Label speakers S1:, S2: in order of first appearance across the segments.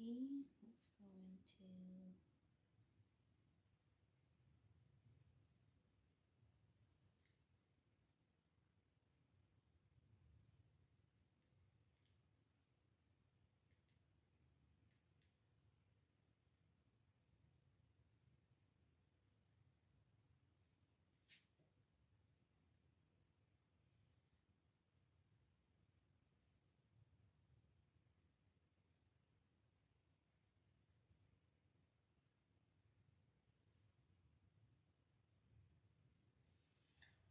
S1: Okay, let's go into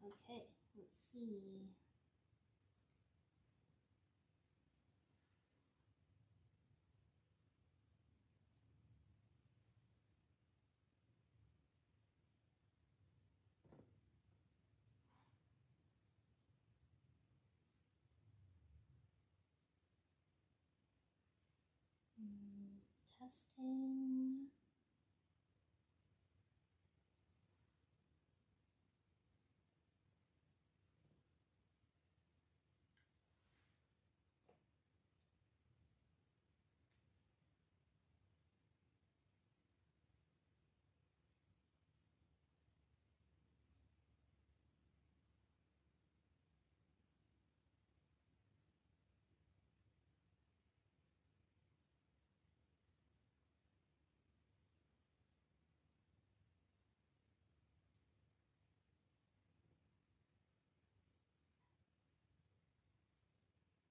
S1: okay, let's see. Testing.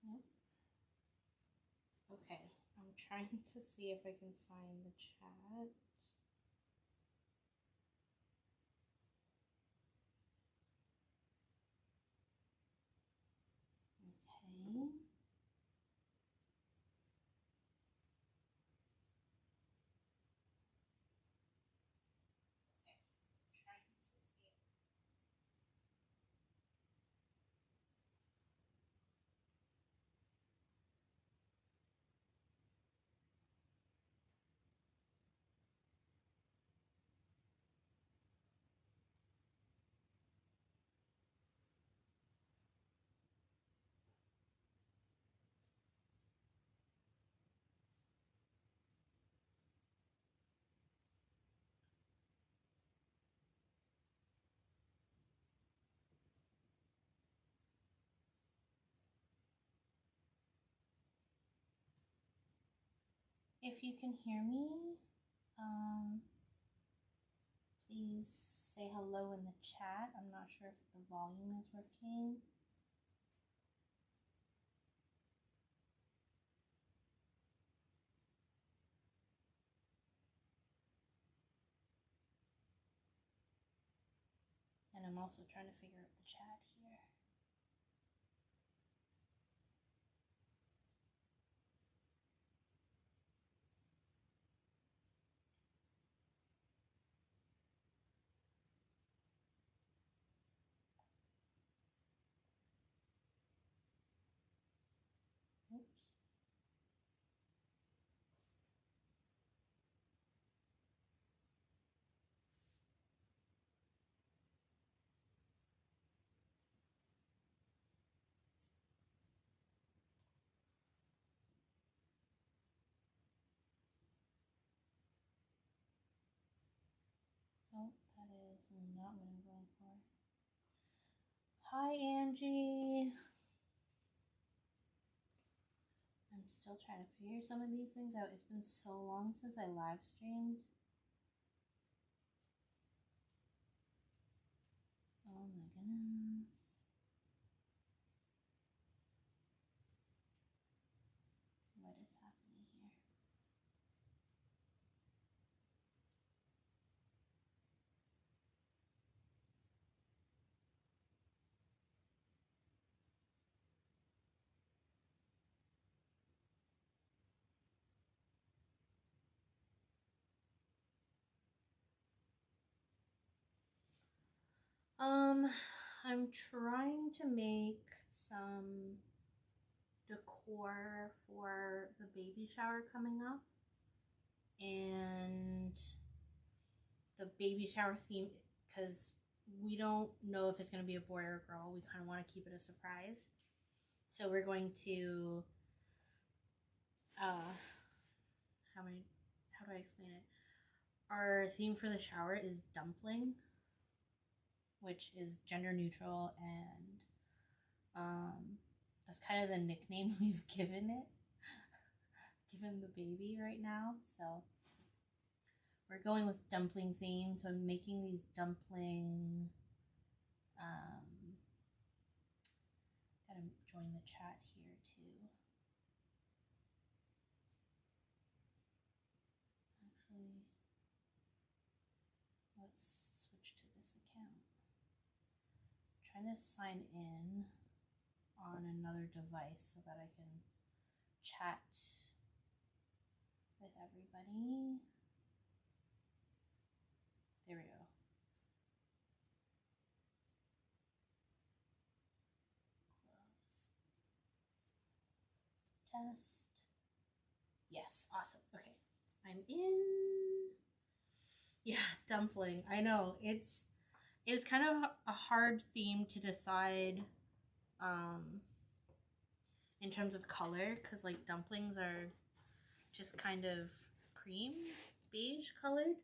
S1: Yep. Okay, I'm trying to see if I can find the chat. Okay. Trying to see. If you can hear me, please say hello in the chat. I'm not sure if the volume is working. And I'm also trying to figure out the chat here. Oops. Oh, that is not what I'm going for. Hi, Angie. I'm still trying to figure some of these things out. It's been so long since I live streamed. Oh my goodness. What is happening here? I'm trying to make some decor for the baby shower coming up, and the baby shower theme, because we don't know if it's going to be a boy or a girl. We kind of want to keep it a surprise. So we're going to how do I explain it? Our theme for the shower is dumpling, which is gender neutral, and that's kind of the nickname we've given it, given the baby right now. So we're going with dumpling theme. So I'm making these dumpling. Gotta join the chat here too. Actually, let's switch to this account. I'm trying to sign in on another device so that I can chat with everybody. There we go. Close. Test. Yes, awesome. Okay, I'm in. Yeah, dumpling. I know it was kind of a hard theme to decide in terms of color, because like dumplings are just kind of cream beige colored,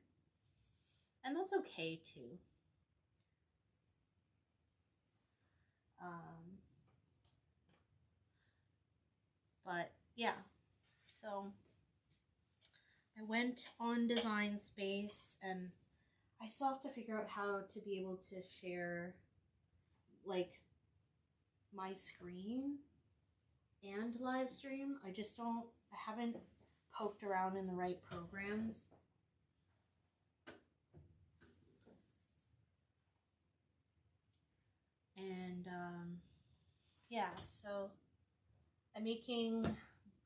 S1: and that's okay too. But yeah, so I went on Design Space, and I still have to figure out how to be able to share like my screen and live stream. I haven't poked around in the right programs. And yeah, so I'm making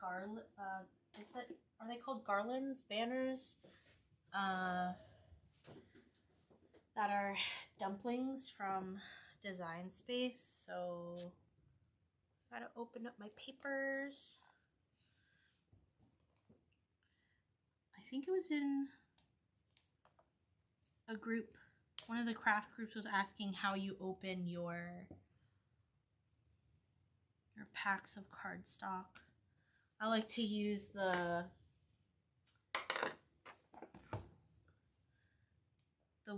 S1: are they called garlands, banners? That are dumplings from Design Space. So gotta open up my papers. I think it was in a group. One of the craft groups was asking how you open your packs of cardstock. I like to use the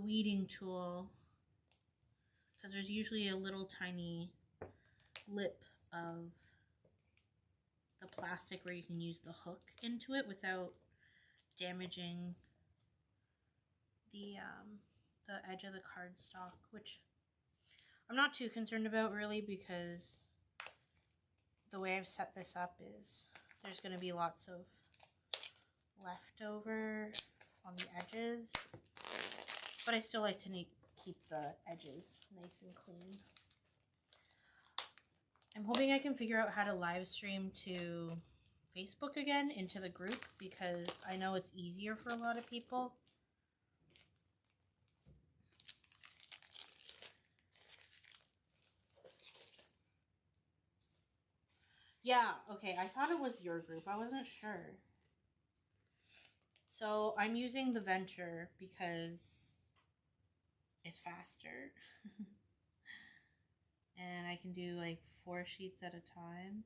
S1: weeding tool, because there's usually a little tiny lip of the plastic where you can use the hook into it without damaging the edge of the cardstock, which I'm not too concerned about really, because the way I've set this up is there's going to be lots of leftover on the edges, but I still like to keep the edges nice and clean. I'm hoping I can figure out how to live stream to Facebook again into the group, because I know it's easier for a lot of people. Yeah, okay, I thought it was your group. I wasn't sure. So I'm using the Venture because it's faster. And I can do like 4 sheets at a time.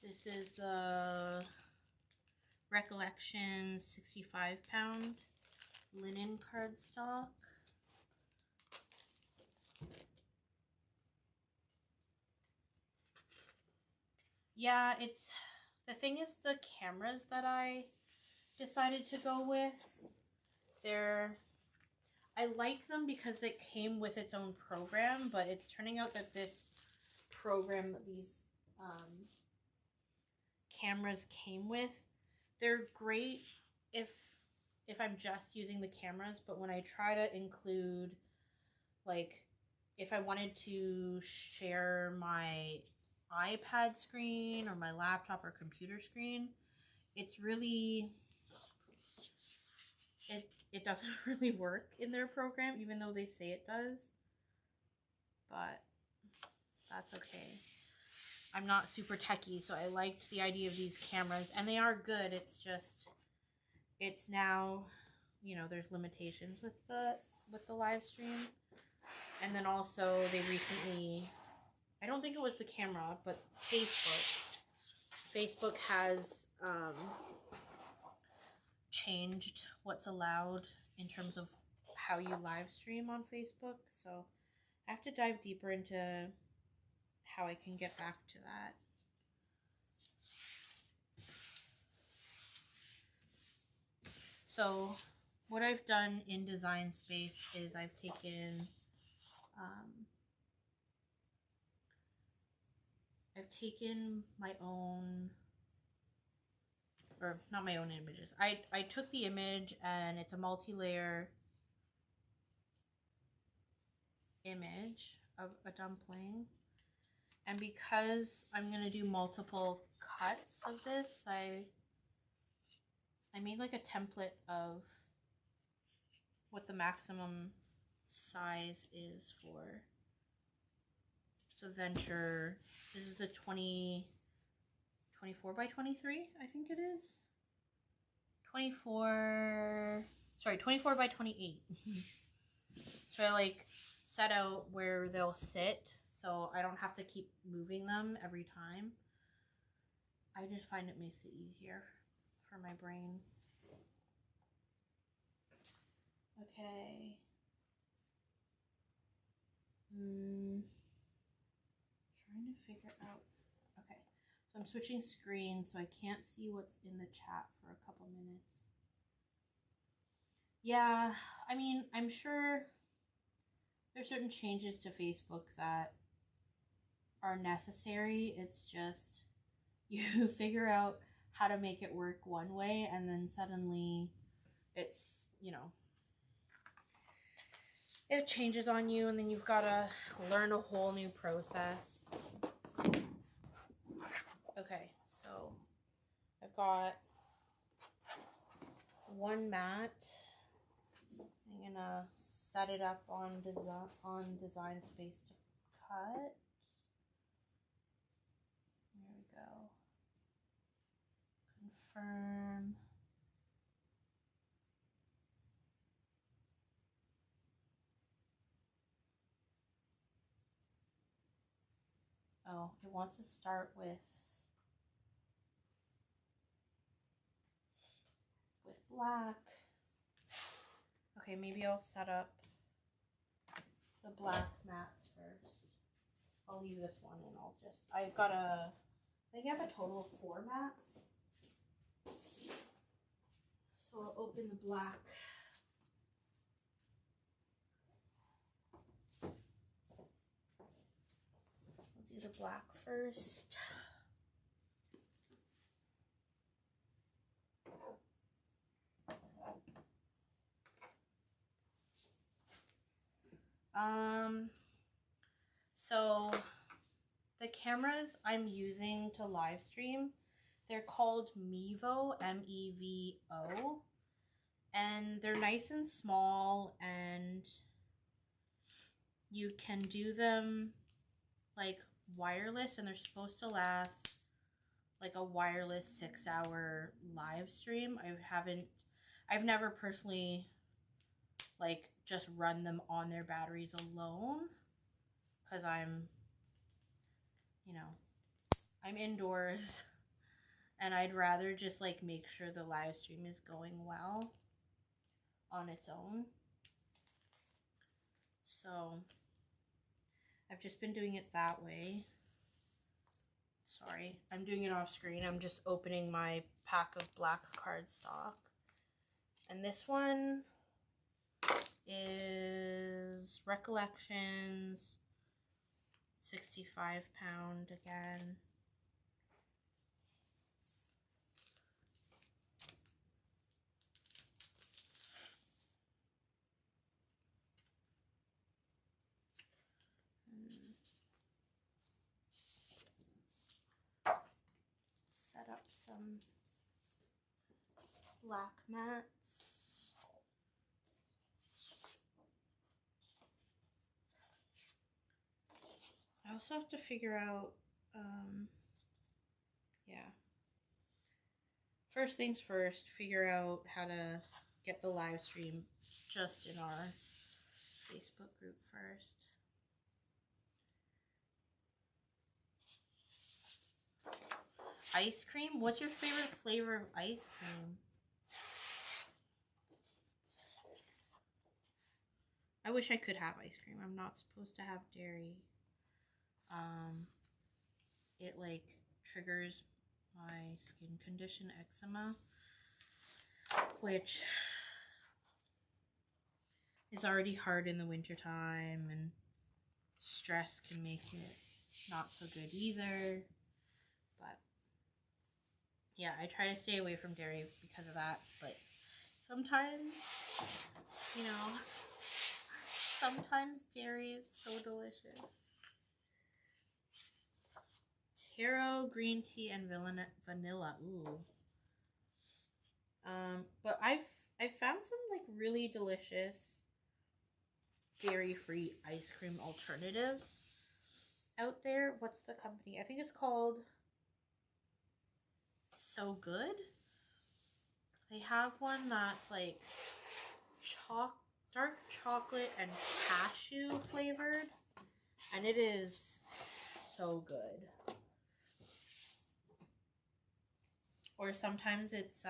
S1: This is the Recollection 65-pound linen cardstock. Yeah, the thing is, the cameras that I decided to go with, I like them because it came with its own program, but it's turning out that this program that these cameras came with, they're great if I'm just using the cameras, but when I try to include, like, if I wanted to share my iPad screen or my laptop or computer screen, it's really, it doesn't really work in their program, even though they say it does, but that's okay. I'm not super techie, so I liked the idea of these cameras, and they are good. It's just, it's now you know, there's limitations with the live stream. And then also they recently, I don't think it was the camera, but Facebook has changed what's allowed in terms of how you live stream on Facebook. So I have to dive deeper into how I can get back to that. So what I've done in Design Space is I've taken my own, or not my own images. I took the image, and it's a multi-layer image of a dumpling. And because I'm going to do multiple cuts of this, I made like a template of what the maximum size is for the venture. This is the 24 by 23, I think it is. 24 by 28. So I like set out where they'll sit so I don't have to keep moving them every time. I just find it makes it easier for my brain. Okay. Trying to figure out. Okay. So I'm switching screens so I can't see what's in the chat for a couple minutes. Yeah, I mean, I'm sure there's certain changes to Facebook that are necessary. It's just you figure out how to make it work one way, and then suddenly it's, you know, it changes on you, and then you've got to learn a whole new process. Okay, so I've got one mat. I'm gonna set it up on Design Space to cut. There we go. Confirm. Oh, it wants to start with black. Okay, maybe I'll set up the black mats first. I'll leave this one, and I think I have a total of 4 mats. So I'll open the black. I'll do the black first. So the cameras I'm using to live stream, they're called Mevo, M-E-V-O, and they're nice and small, and you can do them like wireless, and they're supposed to last like a wireless 6-hour live stream. I've never personally like just run them on their batteries alone, because I'm indoors, and I'd rather just like make sure the live stream is going well on its own. So I've just been doing it that way. Sorry, I'm doing it off screen. I'm just opening my pack of black cardstock. And this one is Recollections, 65-pound again. Set up some black mats. I also have to figure out, first things first, figure out how to get the live stream just in our Facebook group first. Ice cream? What's your favorite flavor of ice cream? I wish I could have ice cream. I'm not supposed to have dairy. It like triggers my skin condition, eczema, which is already hard in the wintertime, and stress can make it not so good either. But yeah, I try to stay away from dairy because of that, but sometimes, you know, sometimes dairy is so delicious. Taro, green tea, and vanilla. Ooh. But I've found some like really delicious dairy-free ice cream alternatives out there. What's the company? I think it's called So Good. They have one that's like dark chocolate and cashew flavored, and it is so good. Or sometimes it's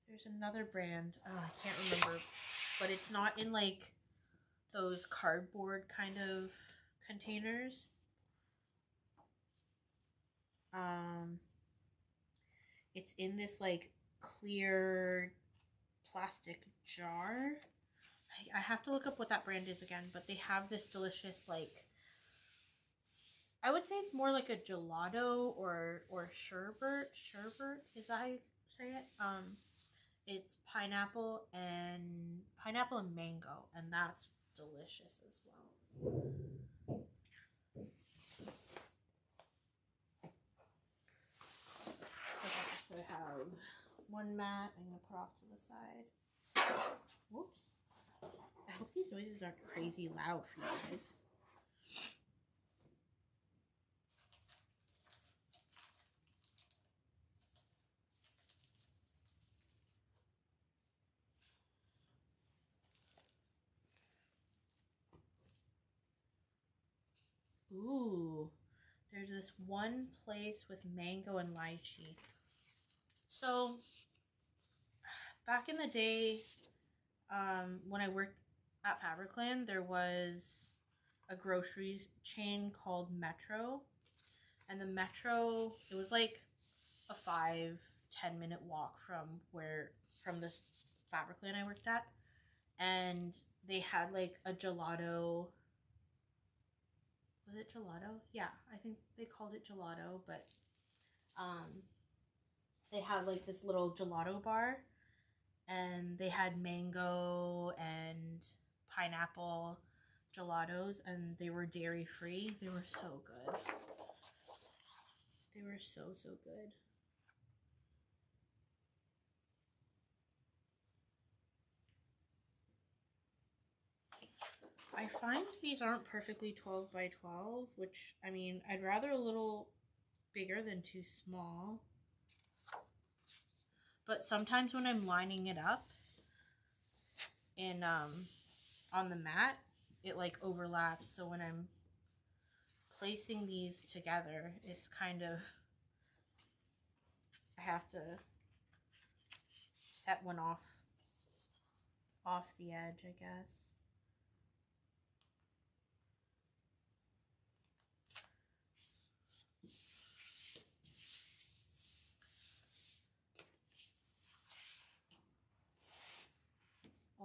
S1: there's another brand, I can't remember, but it's not in like those cardboard kind of containers. It's in this like clear plastic jar. I have to look up what that brand is again, but they have this delicious, like, I would say it's more like a gelato or sherbet. Sherbet, is that how you say it? It's pineapple and mango, and that's delicious as well. Okay, so I have one mat I'm gonna put off to the side. Whoops. I hope these noises aren't crazy loud for you guys. Ooh, there's this one place with mango and lychee. So, back in the day, when I worked at Fabricland, there was a grocery chain called Metro. And the Metro, it was like a 5-10 minute walk from the Fabricland I worked at. And they had like a gelato. Was it gelato? Yeah, I think they called it gelato, but they had like this little gelato bar, and they had mango and pineapple gelatos, and they were dairy free. They were so good. They were so good. I find these aren't perfectly 12 by 12, which, I mean, I'd rather a little bigger than too small. But sometimes when I'm lining it up in on the mat, it like overlaps. So when I'm placing these together, it's kind of, I have to set one off the edge, I guess.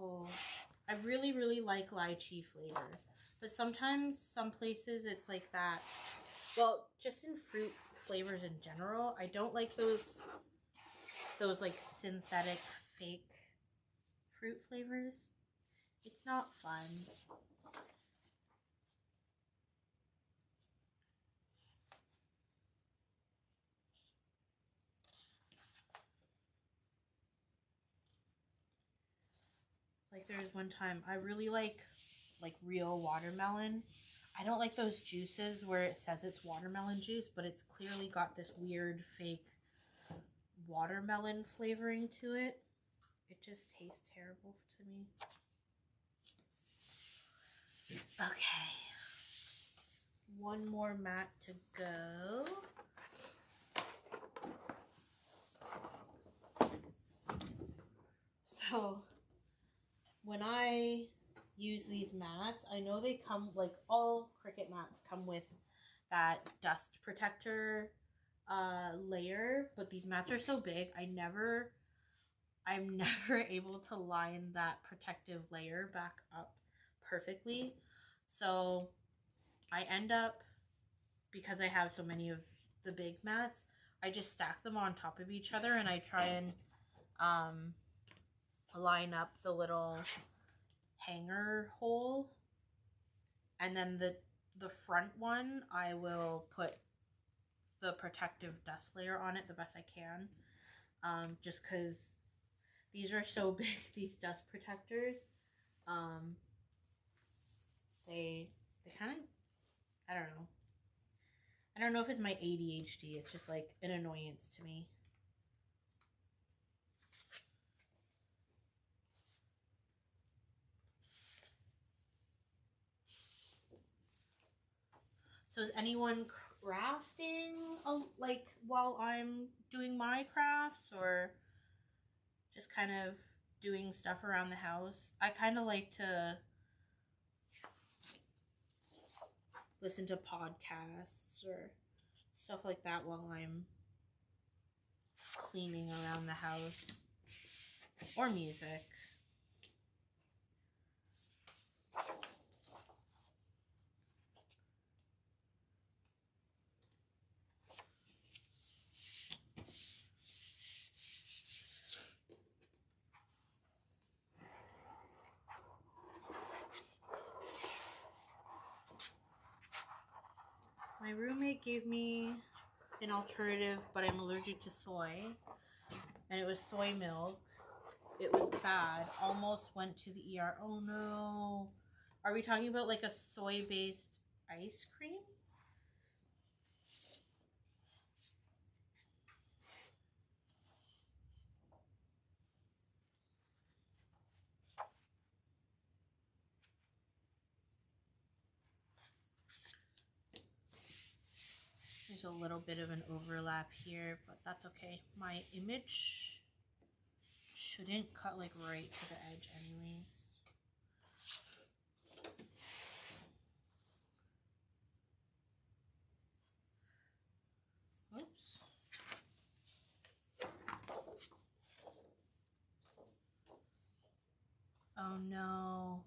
S1: Oh, I really, really like lychee flavor. But sometimes, some places, it's like that. Well, just in fruit flavors in general, I don't like those like synthetic fake fruit flavors. It's not fun. Like there's one time I really like real watermelon. I don't like those juices where it says it's watermelon juice, but it's clearly got this weird fake watermelon flavoring to it. It just tastes terrible to me. Okay. One more mat to go. So when I use these mats, I know they come, like all Cricut mats come with that dust protector layer, but these mats are so big, I'm never able to line that protective layer back up perfectly. So I end up, because I have so many of the big mats, I just stack them on top of each other, and I try and line up the little hanger hole, and then the front one I will put the protective dust layer on it the best I can, just because these are so big, these dust protectors. They kind of, I don't know if it's my ADHD, it's just like an annoyance to me. So is anyone crafting like while I'm doing my crafts, or just kind of doing stuff around the house? I kind of like to listen to podcasts or stuff like that while I'm cleaning around the house, or music. My roommate gave me an alternative, but I'm allergic to soy, and it was soy milk. It was bad. Almost went to the ER. Oh no. Are we talking about like a soy-based ice cream? There's a little bit of an overlap here, but that's okay. My image shouldn't cut like right to the edge anyways. Oops. Oh no.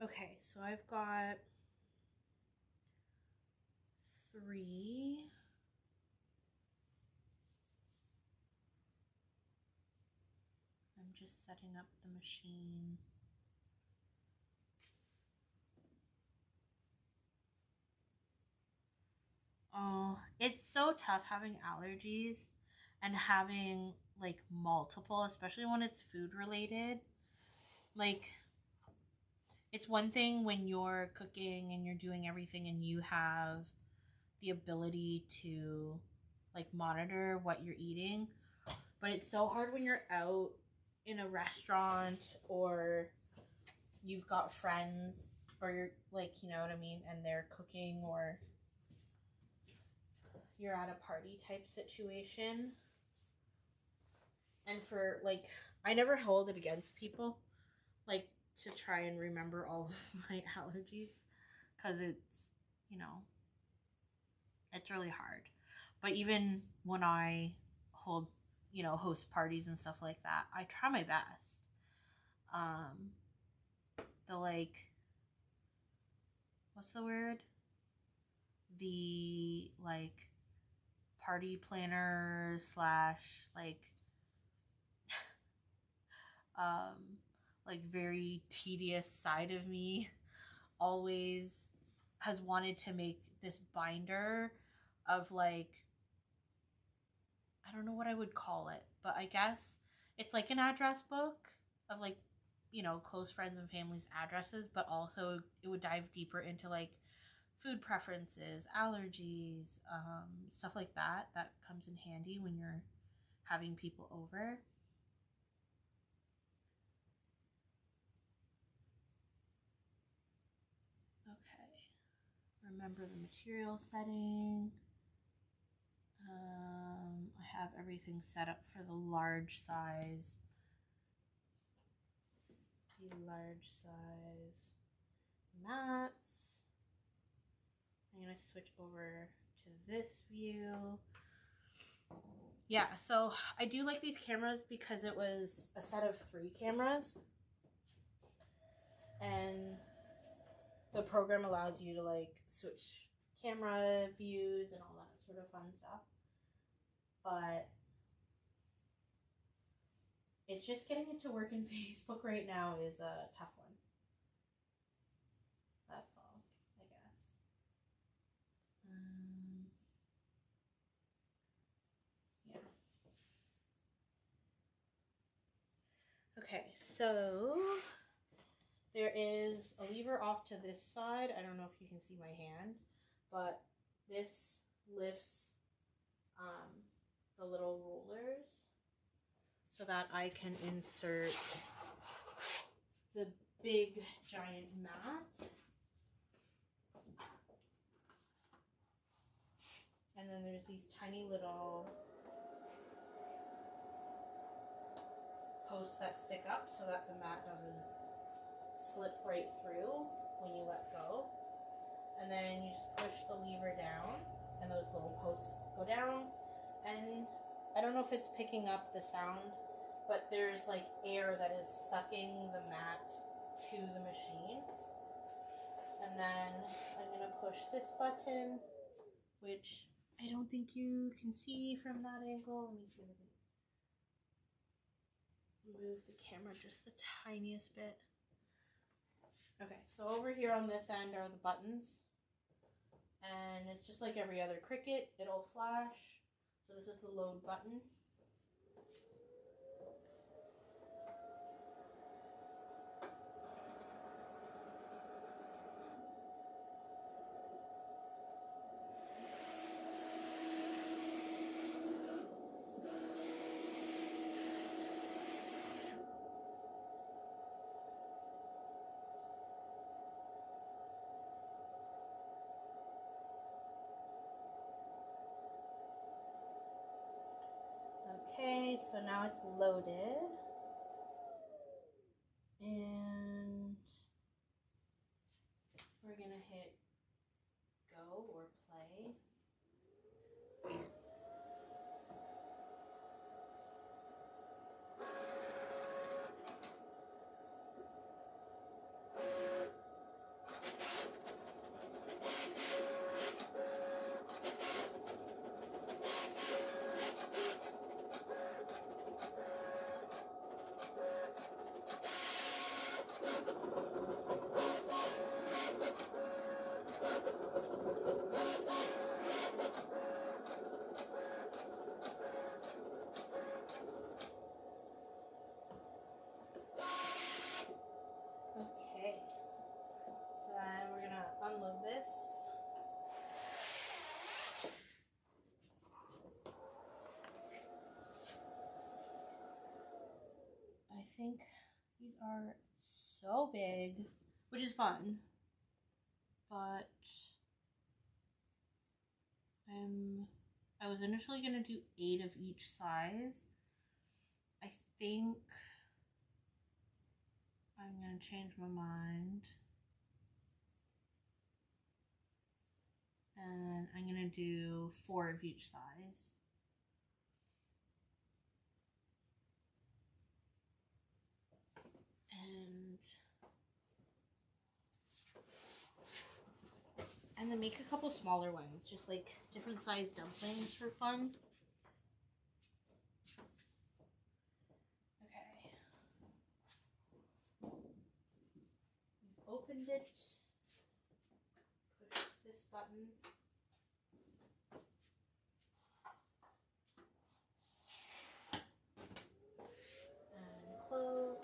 S1: Okay, so I've got 3. I'm just setting up the machine. Oh, it's so tough having allergies and having like multiple, especially when it's food related. Like, it's one thing when you're cooking and you're doing everything and you have the ability to like monitor what you're eating, but it's so hard when you're out in a restaurant, or you've got friends, or you're like, you know what I mean, and they're cooking, or you're at a party type situation. And for like, I never hold it against people, like, to try and remember all of my allergies, because it's, you know, it's really hard. But even when I hold, you know, host parties and stuff like that, I try my best. The like, what's the word? The like party planner slash um like very tedious side of me always has wanted to make this binder of like, I don't know what I would call it, but I guess it's like an address book of like you know, close friends and family's addresses, but also it would dive deeper into like food preferences, allergies, stuff like that. That comes in handy when you're having people over. Okay, remember the material setting. I have everything set up for the large size. The large size mats. I'm going to switch over to this view. Yeah, so I do like these cameras because it was a set of 3 cameras. And the program allows you to like switch camera views and all that sort of fun stuff. But it's just getting it to work in Facebook right now is a tough one. That's all, I guess. Yeah. Okay, so there is a lever off to this side. I don't know if you can see my hand, but this lifts the little rollers so that I can insert the big giant mat. And then there's these tiny little posts that stick up so that the mat doesn't slip right through when you let go. And then you just push the lever down and those little posts go down. And I don't know if it's picking up the sound, but there's like air that is sucking the mat to the machine. And then I'm going to push this button, which I don't think you can see from that angle. Let me see if I can move the camera just the tiniest bit. Okay, so over here on this end are the buttons. And it's just like every other Cricut, it'll flash. So this is the load button. Okay, so now it's loaded. And we're gonna hit go or play. Okay, so then we're gonna unload this. I think these are so big, which is fun, but I was initially gonna do 8 of each size. I think I'm gonna change my mind. And I'm gonna do 4 of each size. And then make a couple smaller ones, just like different size dumplings for fun. Okay. We've opened it. Push this button. And close.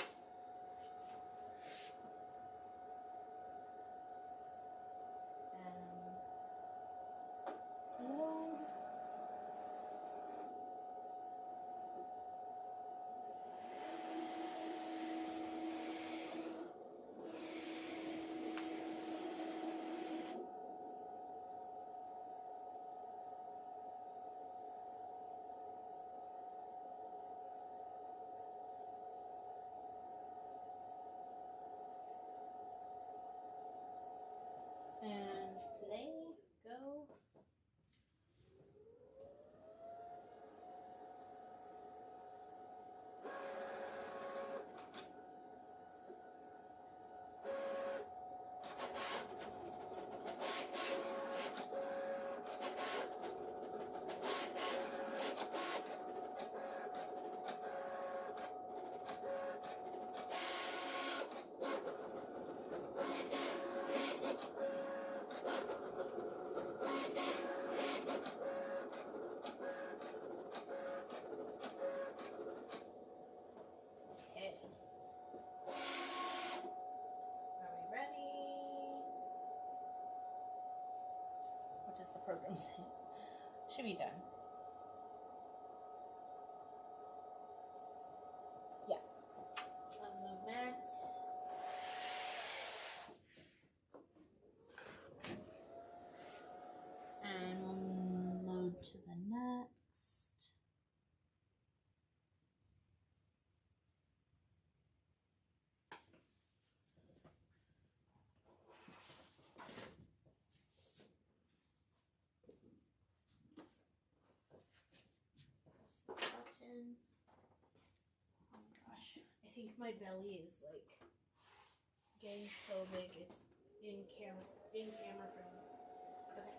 S1: program saying? Should be done. Yeah. On the mat. And we'll load to the next. Button. Oh my gosh, I think my belly is like getting so big it's in camera frame. Okay.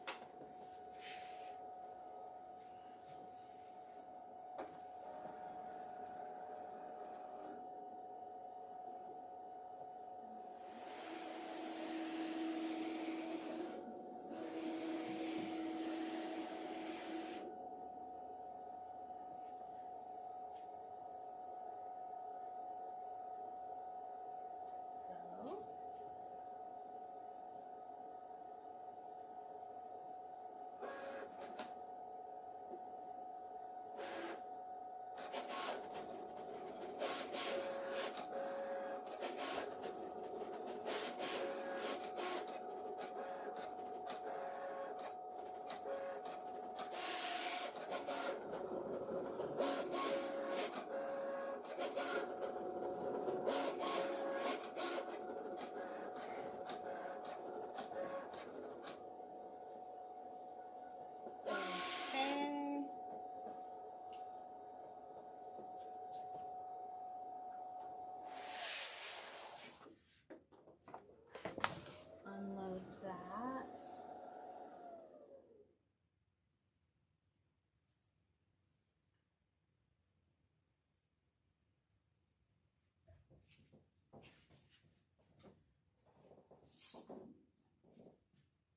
S1: Unload that.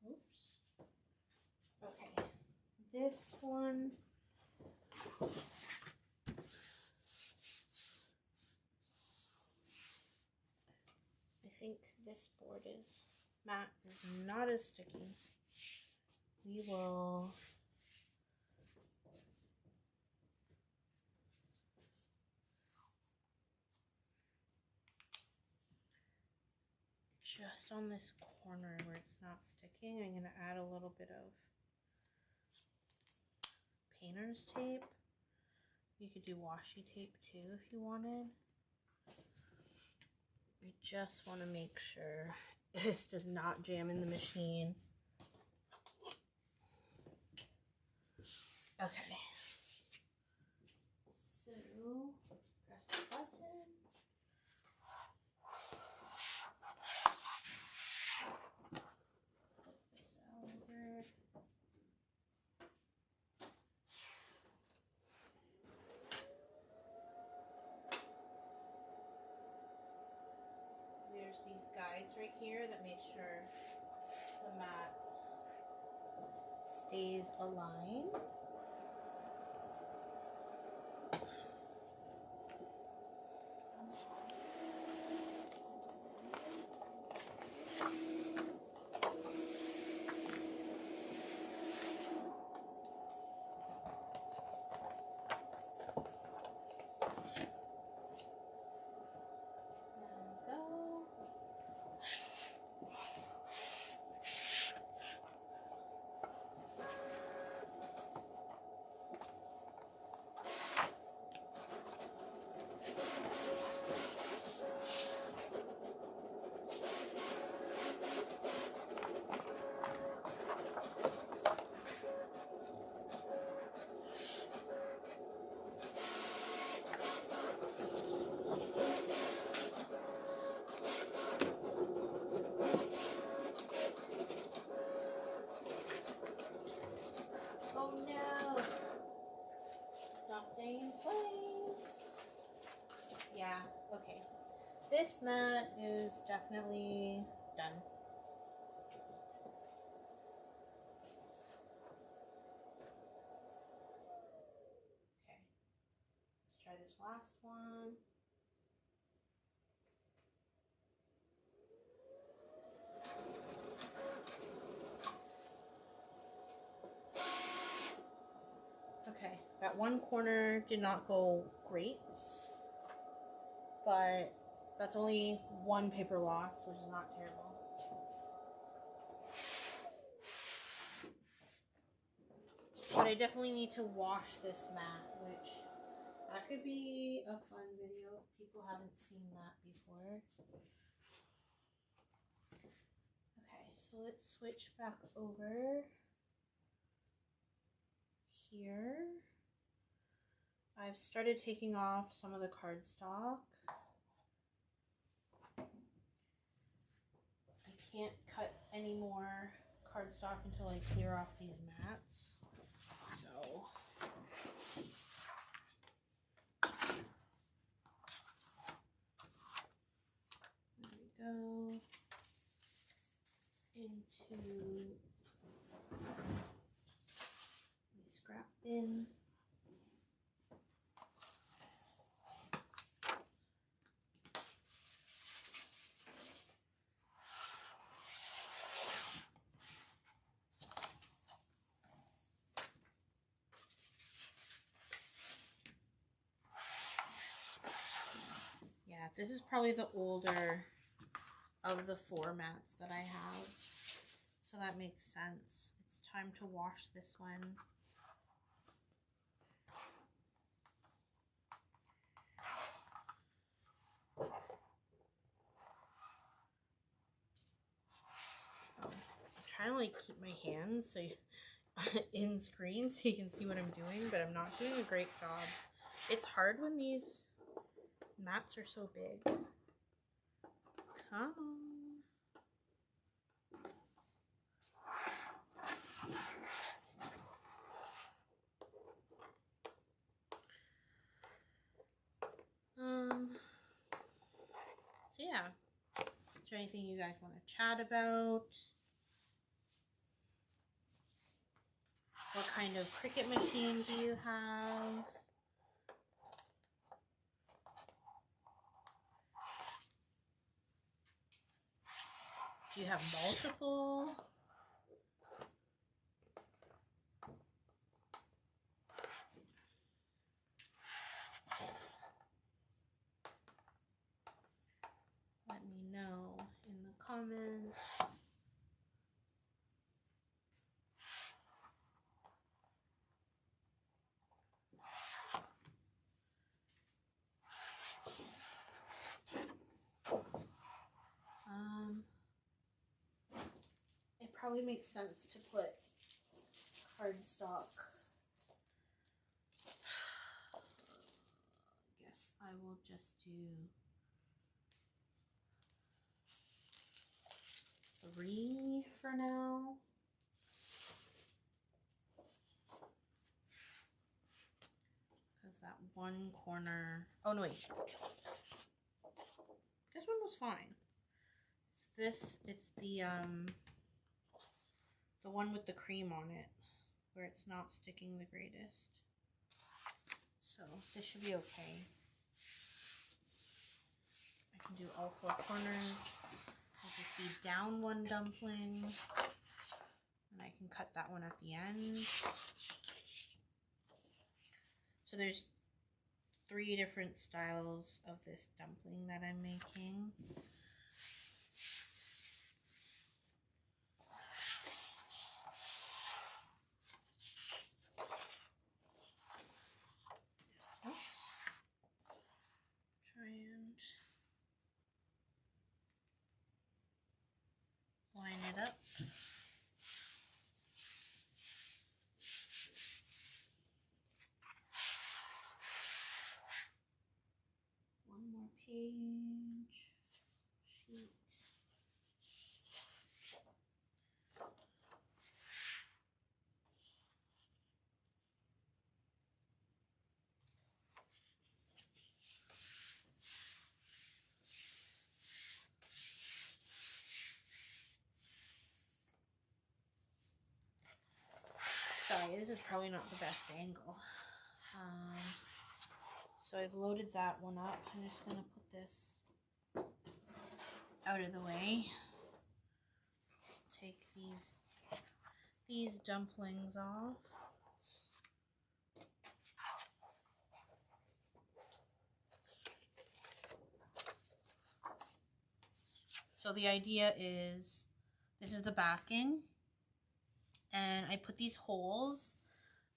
S1: Oops. Okay. This one. I think this board mat is not as sticky. We will just on this corner where it's not sticking, I'm going to add a little bit of painter's tape. You could do washi tape too if you wanted. I just want to make sure this does not jam in the machine. Okay. So, press the button. Flip this over. There's these guides right here that make sure the mat stays aligned. Oh no! It's not staying in place. Yeah, okay. This mat is definitely done. Okay. Let's try this last one. That one corner did not go great, but that's only one paper loss, which is not terrible. But I definitely need to wash this mat, which that could be a fun video if people haven't seen that before. Okay, so let's switch back over here. I've started taking off some of the cardstock. I can't cut any more cardstock until I clear off these mats. So there we go. Into the scrap bin. Yeah, this is probably the older of the 4 mats that I have, so that makes sense. It's time to wash this one. I'm trying to like keep my hands so in screen so you can see what I'm doing, but I'm not doing a great job. It's hard when these mats are so big. Come on. So yeah, is there anything you guys want to chat about? What kind of Cricut machine do you have? Do you have multiple? Let me know in the comments. It probably makes sense to put cardstock. I guess I will just do 3 for now. Because that one corner, oh no wait, this one was fine. It's the one with the cream on it, where it's not sticking the greatest. So this should be okay. I can do all 4 corners. I'll just be down 1 dumpling, and I can cut that one at the end. So there's 3 different styles of this dumpling that I'm making. Line it up. One more page. Sheet. Sorry, this is probably not the best angle. So I've loaded that one up. I'm just gonna put this out of the way. Take these dumplings off. So the idea is, this is the backing, and I put these holes,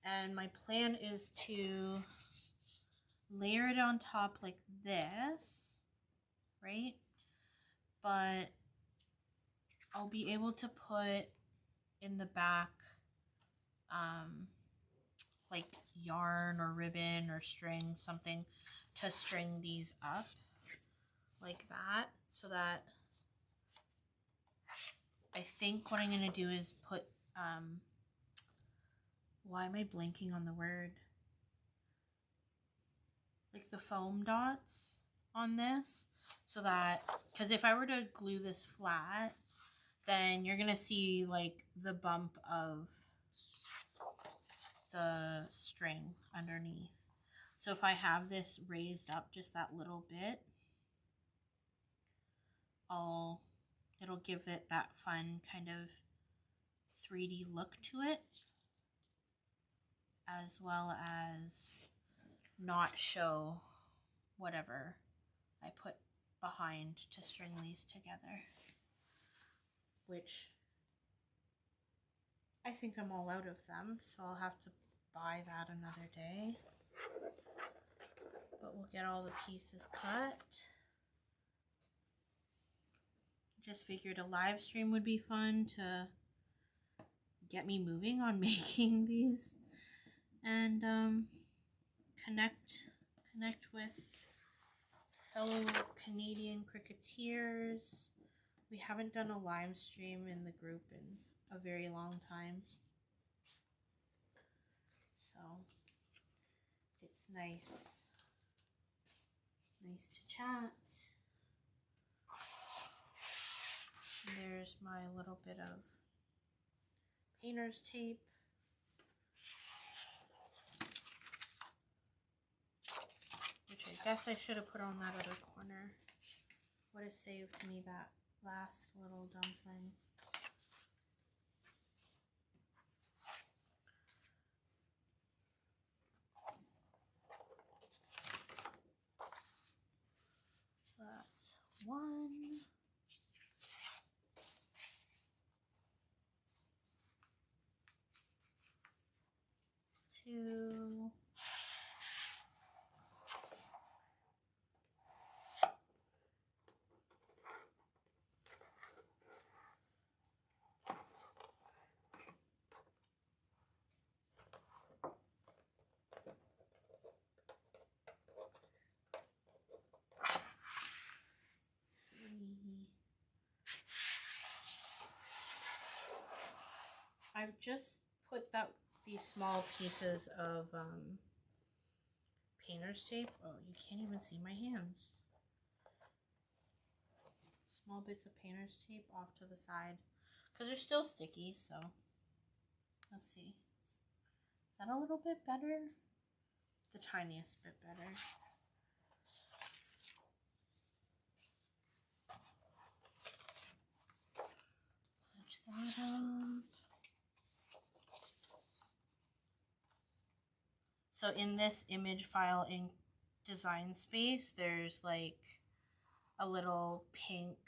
S1: and my plan is to layer it on top like this, right? But I'll be able to put in the back like yarn or ribbon or string, something to string these up like that, so that I think what I'm going to do is put why am I blanking on the word, like the foam dots on this, so that, because if I were to glue this flat, then you're gonna see like the bump of the string underneath. So if I have this raised up just that little bit, it'll give it that fun kind of 3D look to it, as well as not show whatever I put behind to string these together, which I think I'm all out of them, so I'll have to buy that another day. But we'll get all the pieces cut. Just figured a live stream would be fun to get me moving on making these, and connect with fellow Canadian cricketeers. We haven't done a live stream in the group in a very long time, so it's nice to chat. And there's my little bit of painter's tape. Which I guess I should have put on that other corner. Would have saved me that last little dumpling. So that's 1. 2. 3. I've just put these small pieces of painter's tape. Oh, you can't even see my hands. Small bits of painter's tape off to the side because they're still sticky. So let's see. Is that a little bit better? The tiniest bit better. Touch that up. So in this image file in Design Space, there's like a little pink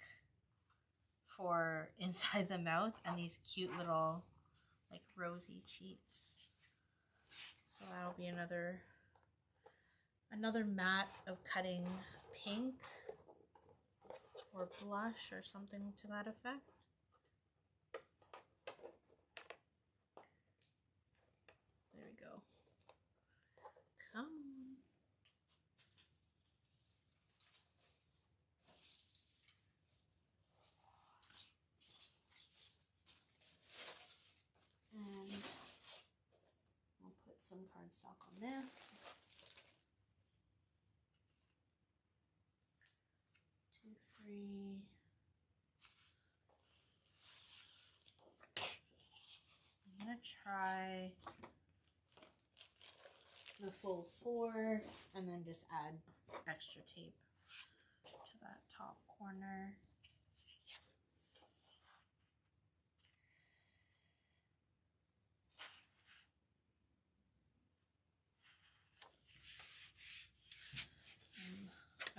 S1: for inside the mouth and these cute little like rosy cheeks. So that'll be another mat of cutting pink or blush or something to that effect. There we go. Come on. And I'll put some cardstock on this. 2, 3. I'm gonna try the full 4 and then just add extra tape to that top corner.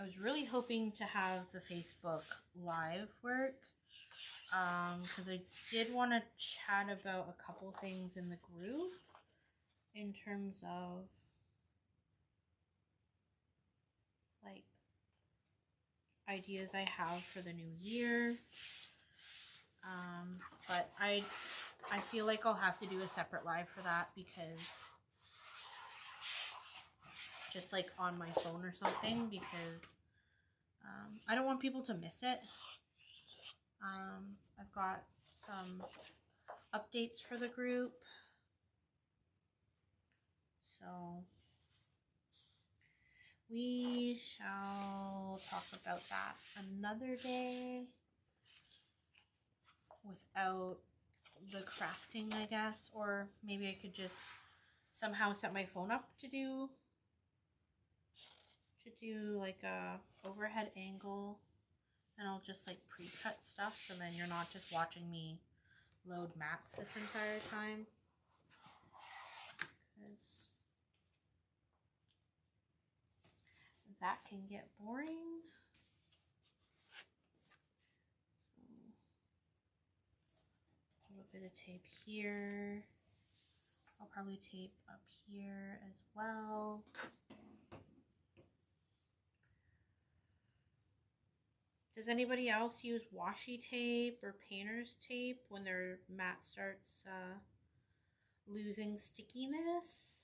S1: was really hoping to have the Facebook Live work, because I did want to chat about a couple things in the group in terms of like ideas I have for the new year. But I feel like I'll have to do a separate live for that, because just like on my phone or something, because I don't want people to miss it. I've got some updates for the group, so we shall talk about that another day without the crafting, I guess. Or maybe I could just somehow set my phone up to do like a overhead angle, and I'll just like pre-cut stuff, so then you're not just watching me load mats this entire time, because that can get boring. So a little bit of tape here. I'll probably tape up here as well. Does anybody else use washi tape or painter's tape when their mat starts losing stickiness?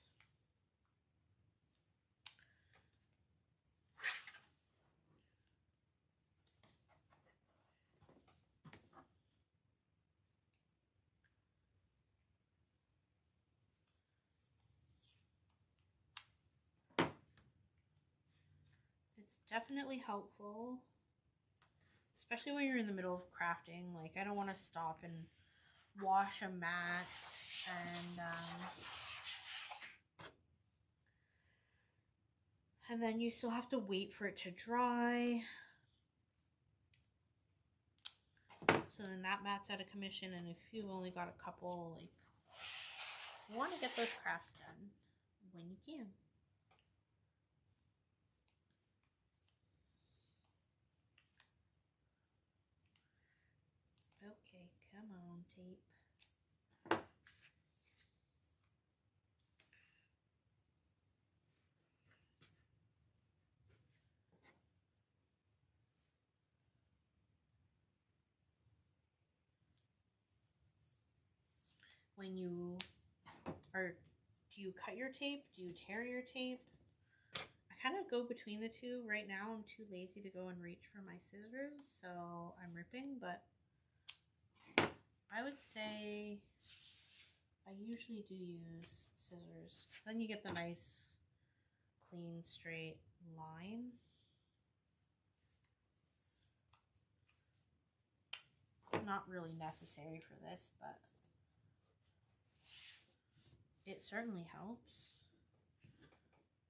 S1: It's definitely helpful, especially when you're in the middle of crafting. Like, I don't want to stop and wash a mat and then you still have to wait for it to dry. So then that mat's out of commission, and if you've only got a couple, like, you want to get those crafts done when you can. Okay, come on, tape. When you are, do you cut your tape? Do you tear your tape? I kind of go between the two. Right now I'm too lazy to go and reach for my scissors, so I'm ripping, but I would say I usually do use scissors, because then you get the nice, clean, straight line. Not really necessary for this, but it certainly helps.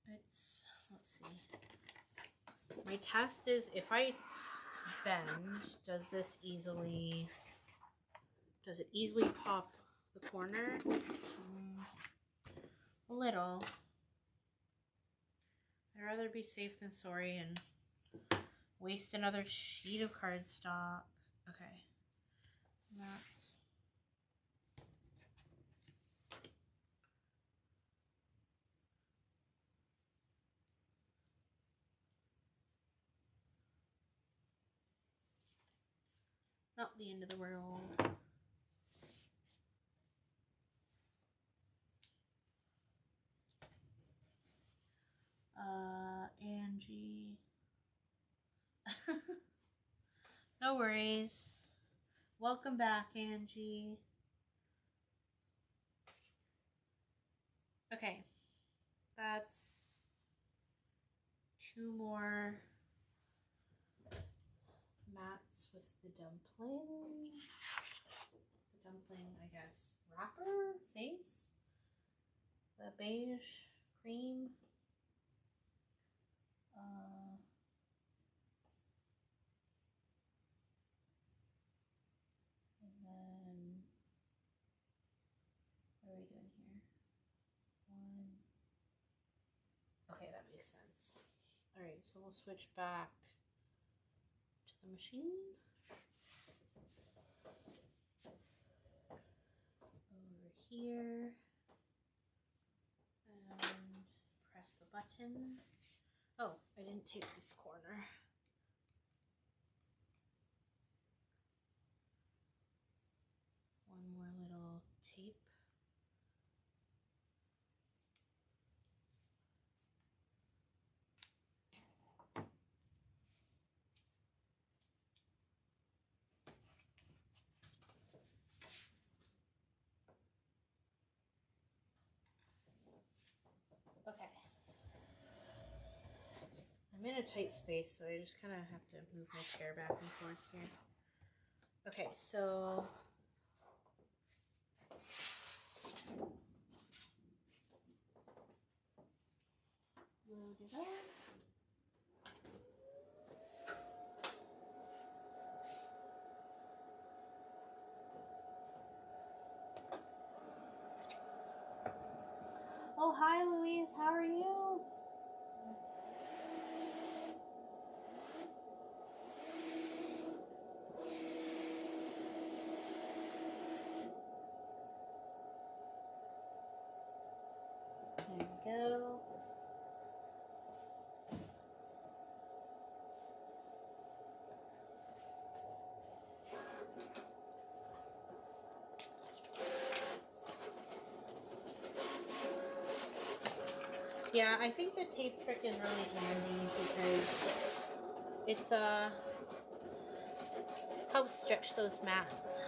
S1: It's, let's see. My test is, if I bend, does it easily pop the corner? A little. I'd rather be safe than sorry and waste another sheet of cardstock. Okay. That's not the end of the world. Angie. No worries. Welcome back, Angie. Okay. That's 2 more mats with the dumplings. The dumpling, I guess, wrapper, face. The beige cream. And then, what are we doing here? 1. Okay, that makes sense. Alright, so we'll switch back to the machine. Over here. And press the button. Oh, I didn't tape this corner. One more little tape. Okay. I'm in a tight space, so I just kind of have to move my chair back and forth here. Okay, so load it up. Oh, hi, Louise. How are you? There we go. Yeah, I think the tape trick is really handy because it's helps stretch those mats.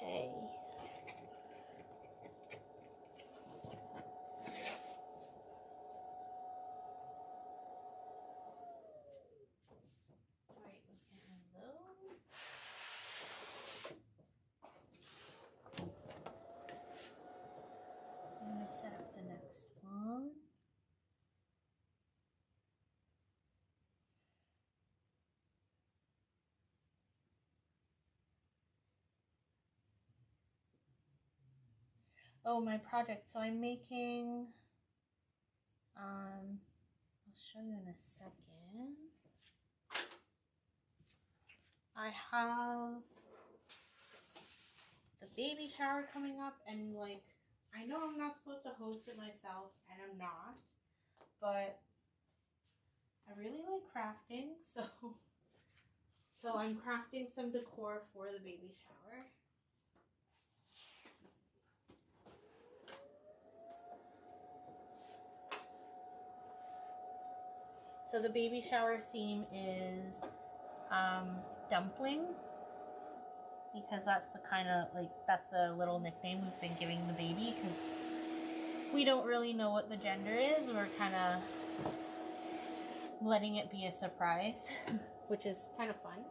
S1: Okay. Alright, we can unload. I'm going to set up the next one. Oh, my project. So I'm making, I'll show you in a second. I have the baby shower coming up, and like, I know I'm not supposed to host it myself, and I'm not, but I really like crafting, so I'm crafting some decor for the baby shower. So the baby shower theme is dumpling, because that's the kind of, like, that's the little nickname we've been giving the baby, because we don't really know what the gender is. We're kind of letting it be a surprise, which is kind of fun.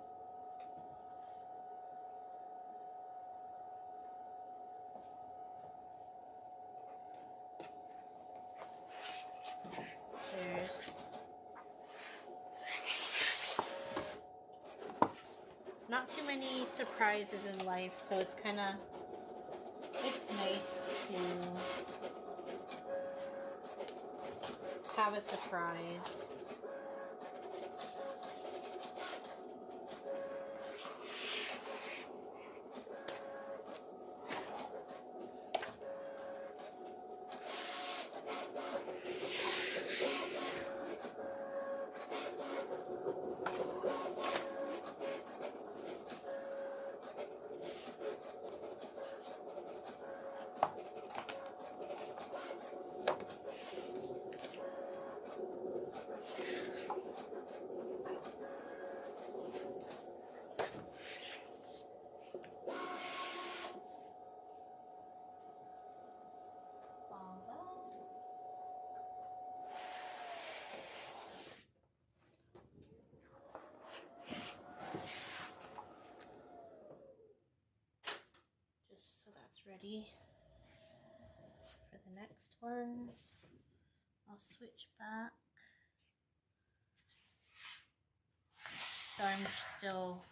S1: There's not too many surprises in life, so it's nice to have a surprise. ready for the next ones. I'll switch back. So I'm still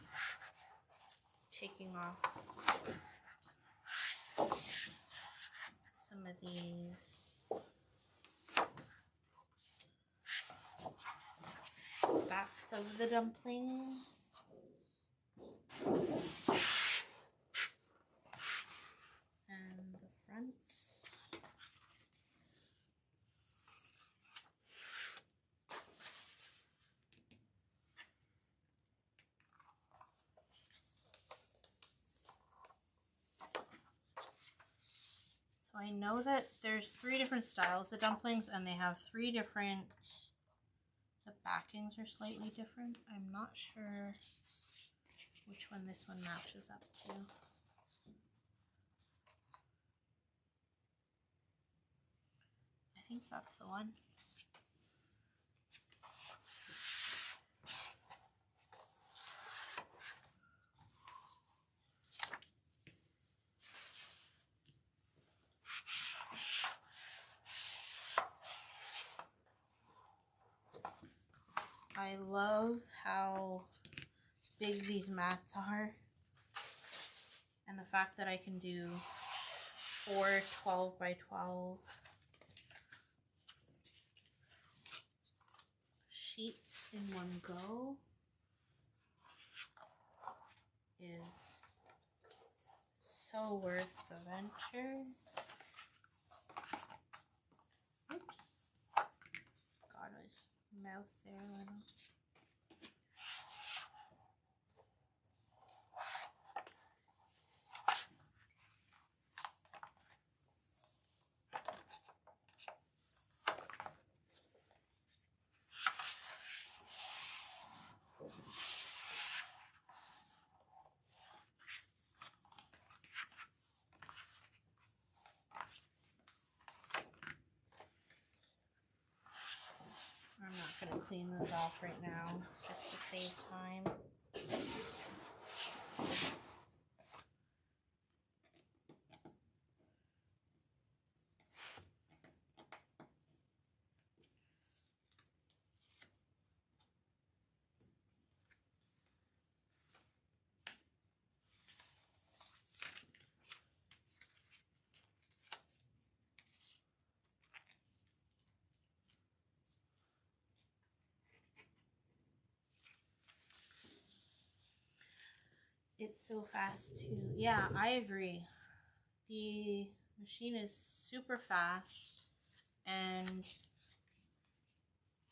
S1: taking off some of these backs of the dumplings. And the fronts. So I know that there's 3 different styles of dumplings and they have 3 different, the backings are slightly different. I'm not sure which one this one matches up to. I think that's the one. I love how big these mats are, and the fact that I can do 4 12 by 12 sheets in one go is so worth the venture. Oops. Got his mouth there a little. I'm not going to clean those off right now, just to save time. It's so fast too. Yeah, I agree. The machine is super fast, and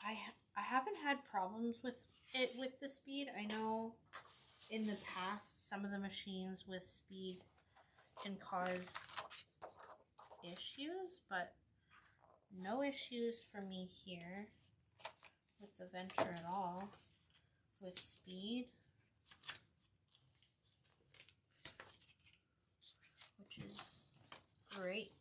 S1: I haven't had problems with it with the speed. I know in the past some of the machines with speed can cause issues, but no issues for me here with the venture at all with speed. Which is great.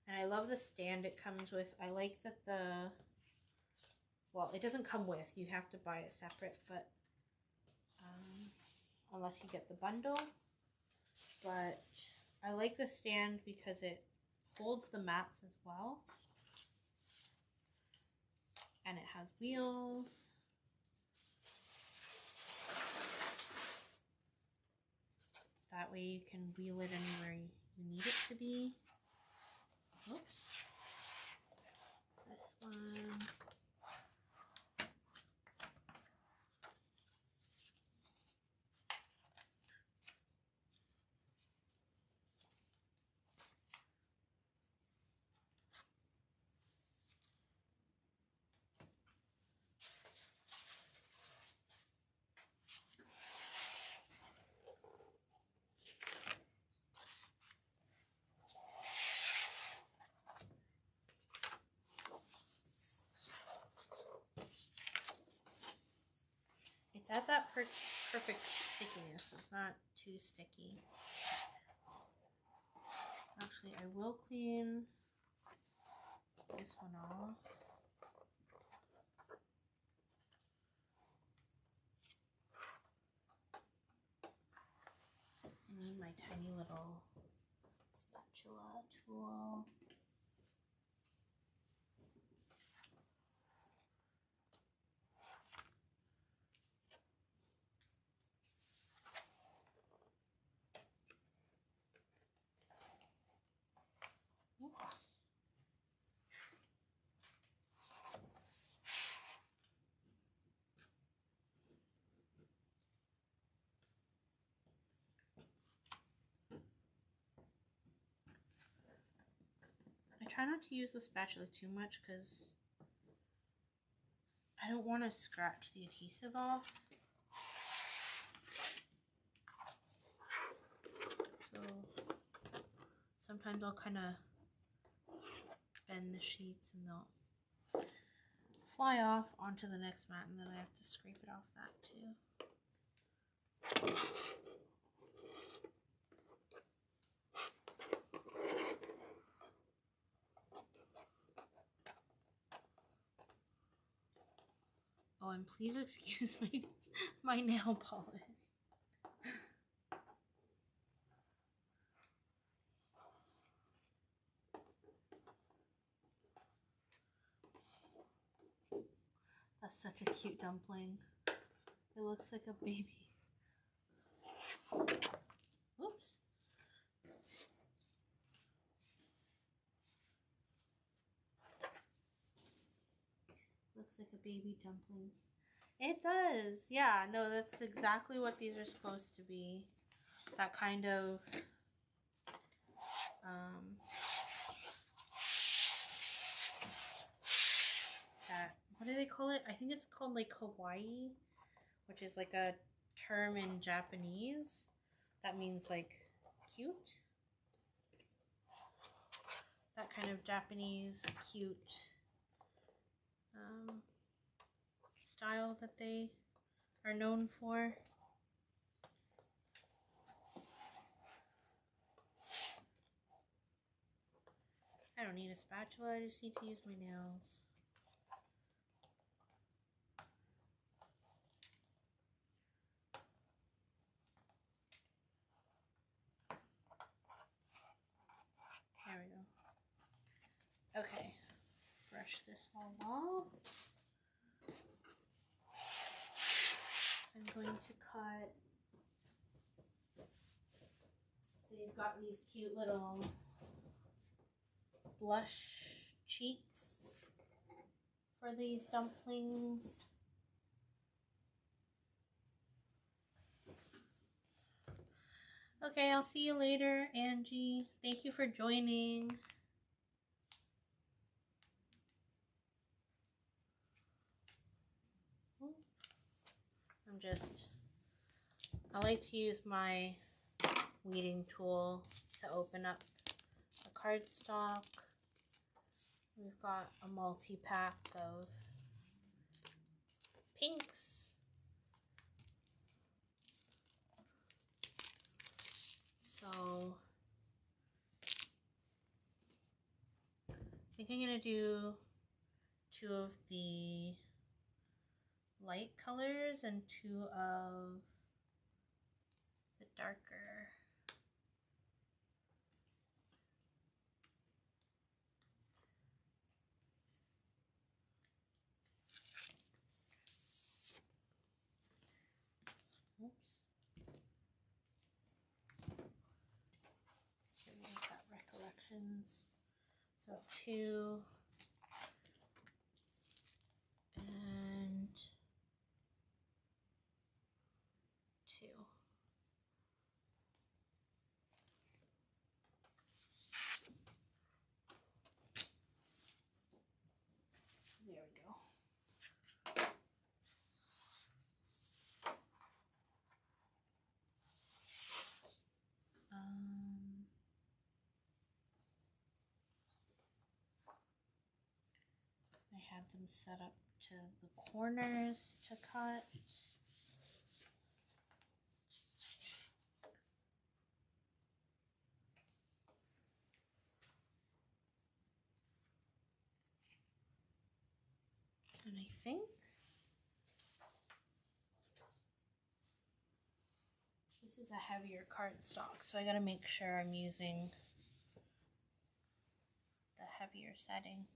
S1: And I love the stand it comes with. I like that well, it doesn't come with, you have to buy it separate, but unless you get the bundle. But I like the stand because it holds the mats as well. And it has wheels. That way you can wheel it anywhere you need it to be. Oops. This one. It's at that perfect stickiness. It's not too sticky. Actually, I will clean this one off. I need my tiny little spatula tool. Oops. I try not to use the spatula too much because I don't want to scratch the adhesive off. So sometimes I'll kind of bend the sheets and they'll fly off onto the next mat, and then I have to scrape it off that too. Oh, and please excuse my nail polish. That's such a cute dumpling. It looks like a baby. Oops. Looks like a baby dumpling. It does. Yeah, no, that's exactly what these are supposed to be. That kind of that, what do they call it? I think it's called like kawaii, which is like a term in Japanese that means like cute. That kind of Japanese cute style that they are known for. I don't need a spatula, I just need to use my nails. There we go. Okay, brush this all off. I'm going to cut. They've got these cute little blush cheeks for these dumplings. Okay, I'll see you later, Angie. Thank you for joining. I like to use my weeding tool to open up the cardstock. We've got a multi-pack of pinks. So I think I'm gonna do 2 of the light colors and 2 of the darker. Oops. So we've got recollections. So 2 and 2. There we go. I had them set up to the corners to cut. And I think this is a heavier cardstock, so I gotta make sure I'm using the heavier setting.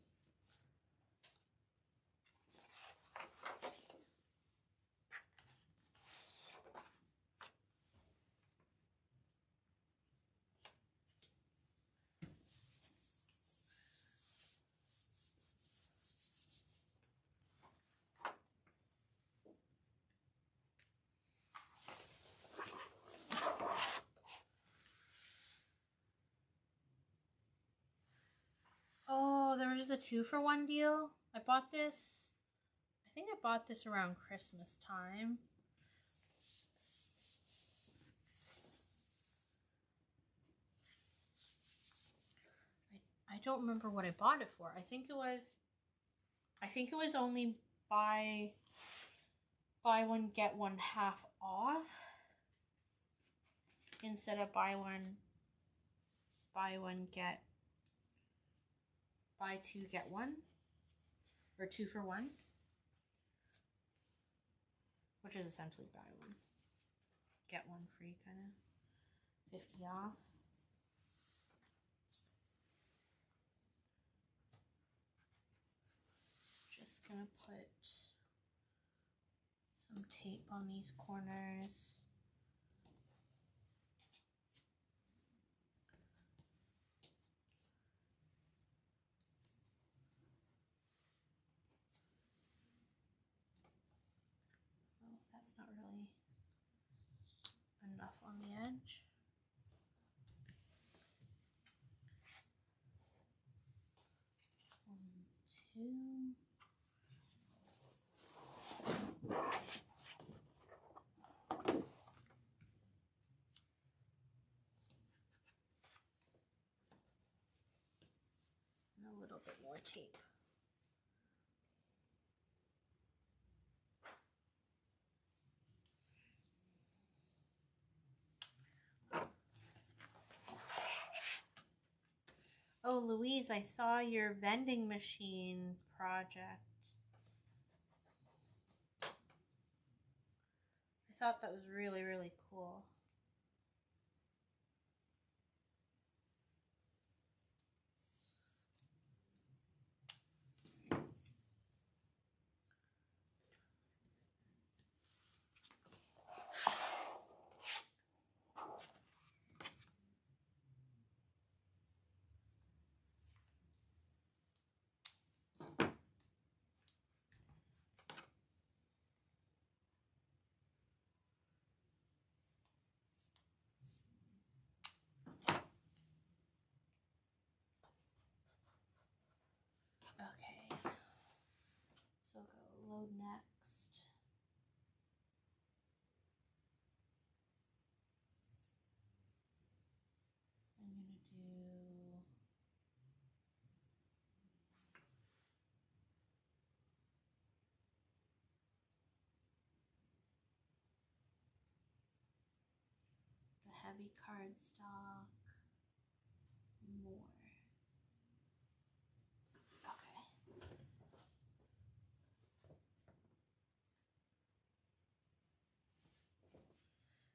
S1: Oh, there was a 2-for-1 deal. I bought this, I think I bought this around Christmas time. I don't remember what I bought it for. I think it was only buy one get one half off instead of buy two get one, or 2-for-1, which is essentially buy one get one free, kind of 50 off. Just gonna put some tape on these corners. Oh, that's not really enough on the edge. One, two. And a little bit more tape. Oh, Louise, I saw your vending machine project. I thought that was really, really cool. Okay, so go load next. I'm gonna do the heavy cardstock more. Okay.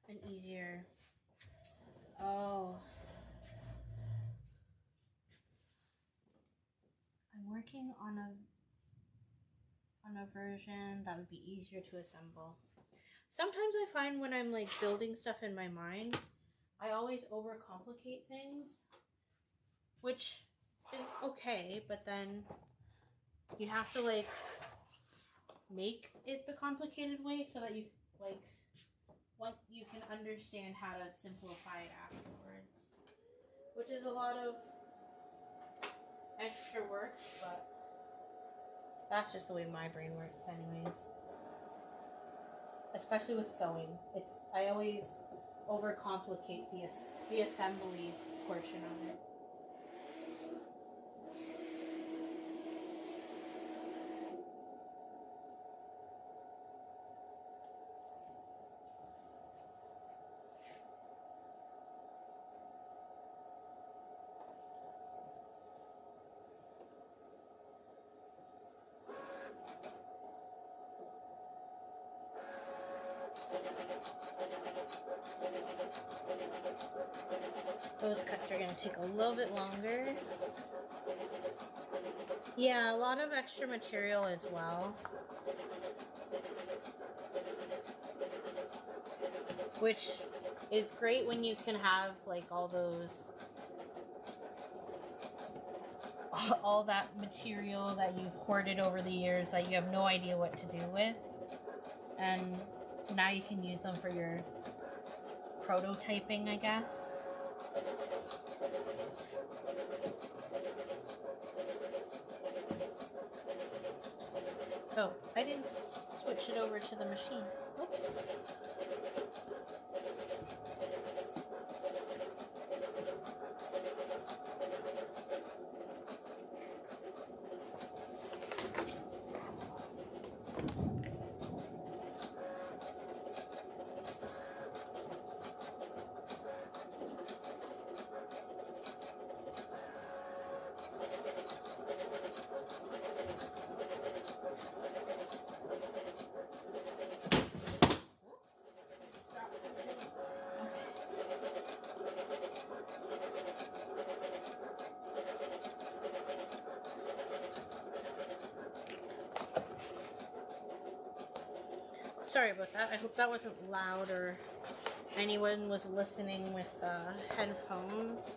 S1: An easier. Oh. I'm working on a version that would be easier to assemble. Sometimes I find when I'm like building stuff in my mind, I always overcomplicate things, which is okay, but then you have to like make it the complicated way so that you like you can understand how to simplify it afterwards, which is a lot of extra work, but that's just the way my brain works anyways. Especially with sewing. I always overcomplicate the assembly portion of it. Those cuts are going to take a little bit longer. Yeah, a lot of extra material as well. Which is great when you can have like all that material that you've hoarded over the years that you have no idea what to do with. And now you can use them for your prototyping, I guess. Oh, I didn't switch it over to the machine. Oops. Sorry about that. I hope that wasn't loud or anyone was listening with headphones.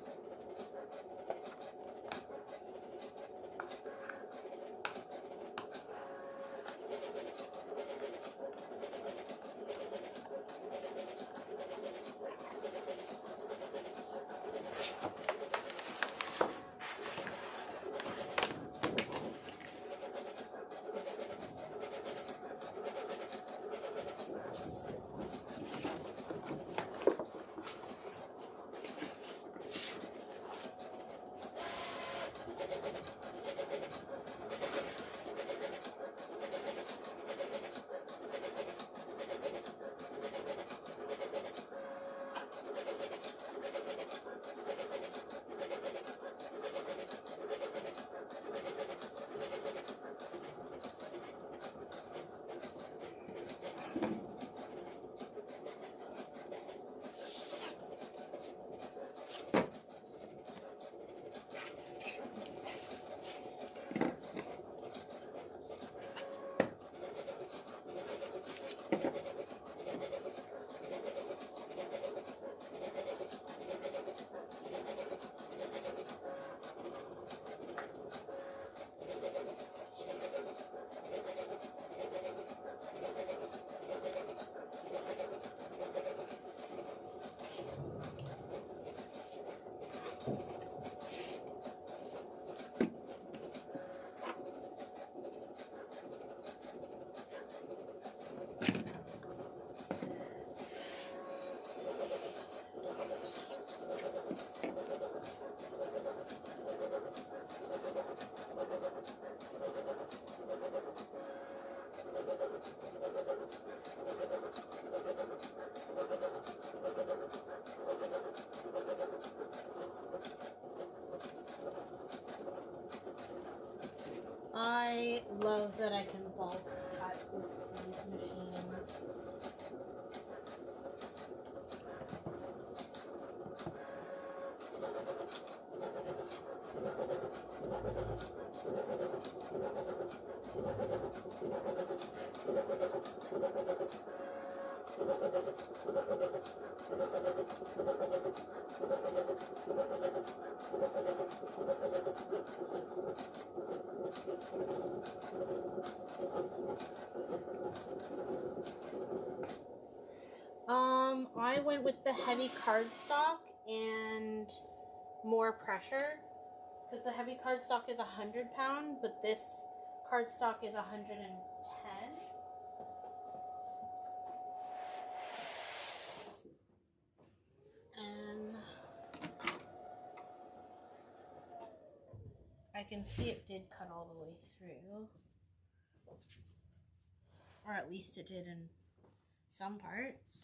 S1: I love that I can bulk cut with these machines. I went with the heavy cardstock and more pressure, because the heavy cardstock is 100 pound, but this cardstock is 110. And I can see it did cut all the way through, or at least it did in some parts.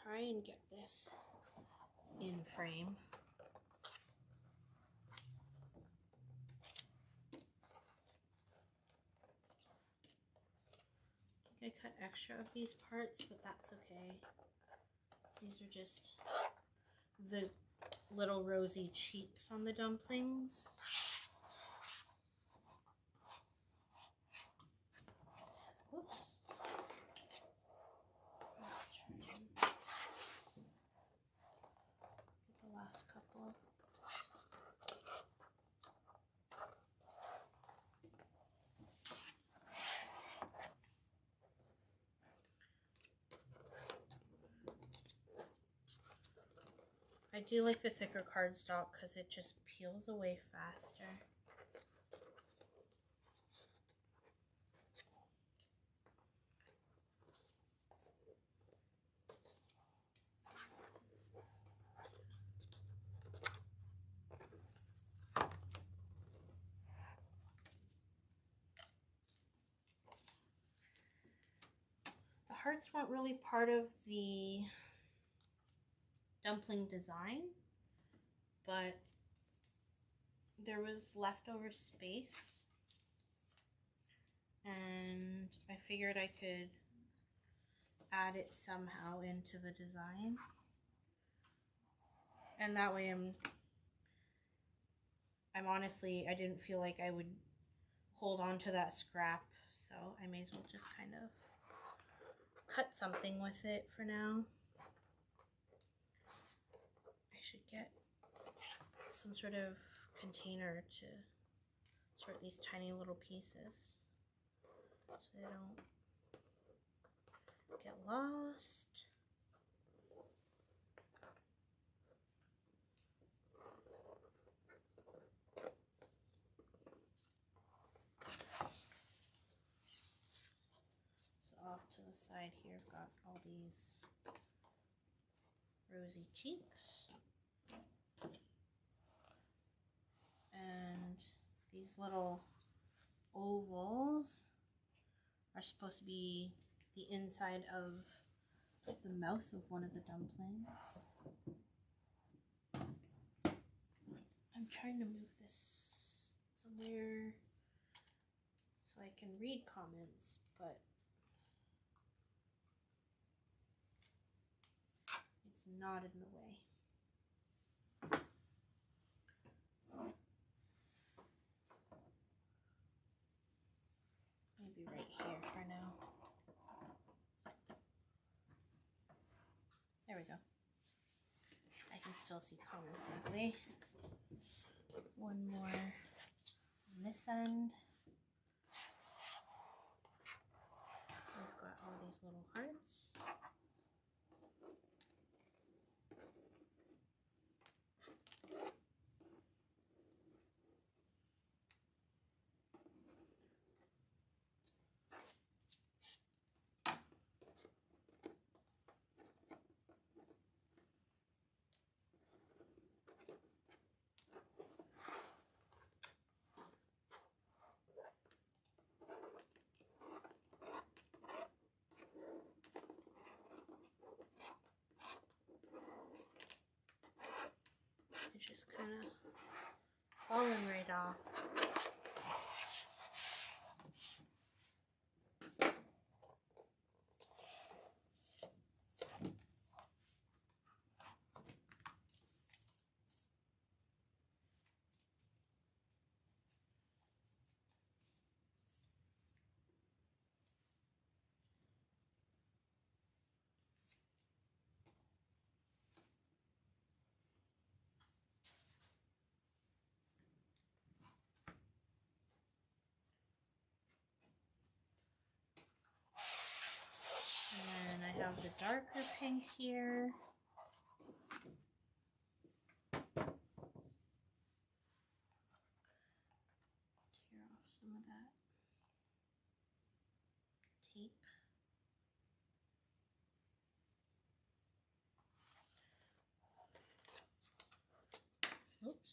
S1: Try and get this in frame. I cut extra of these parts, but that's okay. These are just the little rosy cheeks on the dumplings. Whoops. Let's try and get the last couple. I do like the thicker cardstock because it just peels away faster. The hearts weren't really part of the dumpling design, but there was leftover space and I figured I could add it somehow into the design, and that way I'm honestly, I didn't feel like I would hold on to that scrap, so I may as well just kind of cut something with it for now. I should get some sort of container to sort these tiny little pieces so they don't get lost. So off to the side here, I've got all these rosy cheeks. And these little ovals are supposed to be the inside of the mouth of one of the dumplings. I'm trying to move this somewhere so I can read comments, but it's not in the way. Maybe right here for now. There we go. I can still see comments that way. One more on this end. We've got all these little hearts. It's just kind of falling right off. And then I have the darker pink here. Tear off some of that tape. Oops.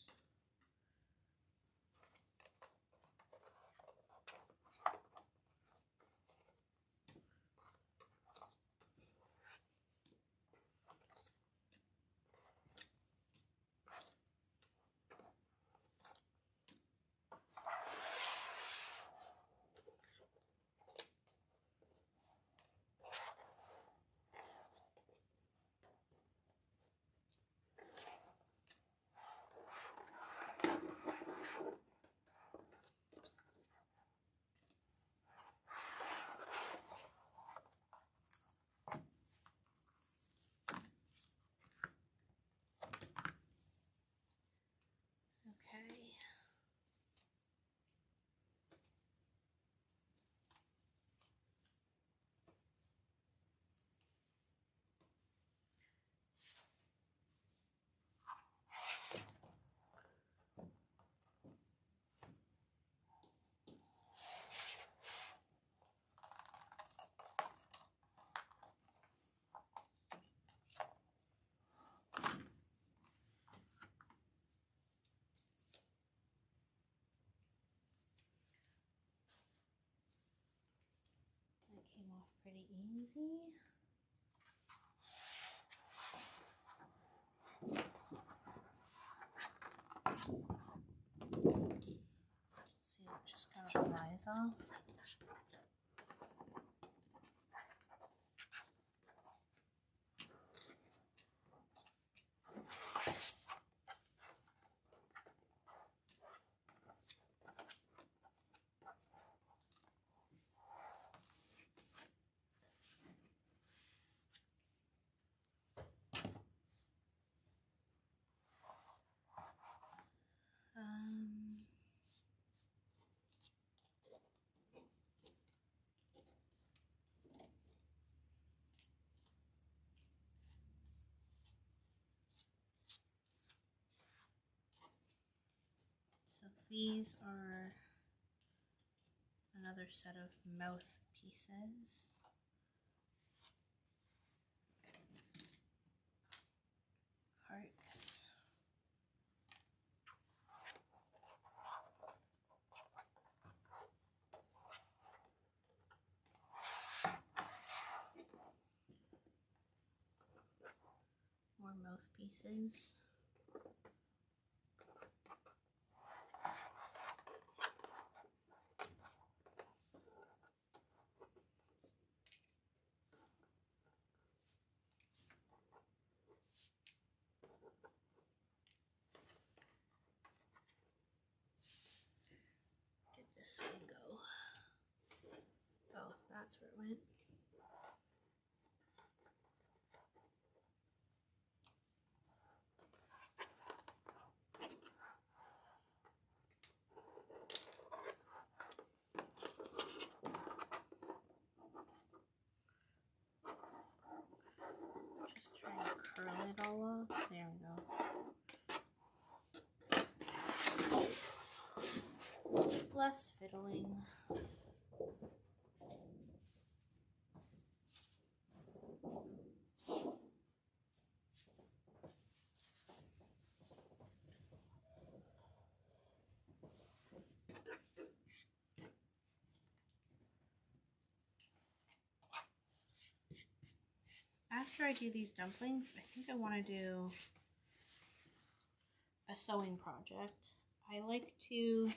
S1: off pretty easy. See, it just kind of flies off. So these are another set of mouth pieces. Hearts. More mouthpieces. Did this one go? Oh, that's where it went. Just trying to curl it all up. There we go. Less fiddling. After I do these dumplings, I think I want to do a sewing project. I like to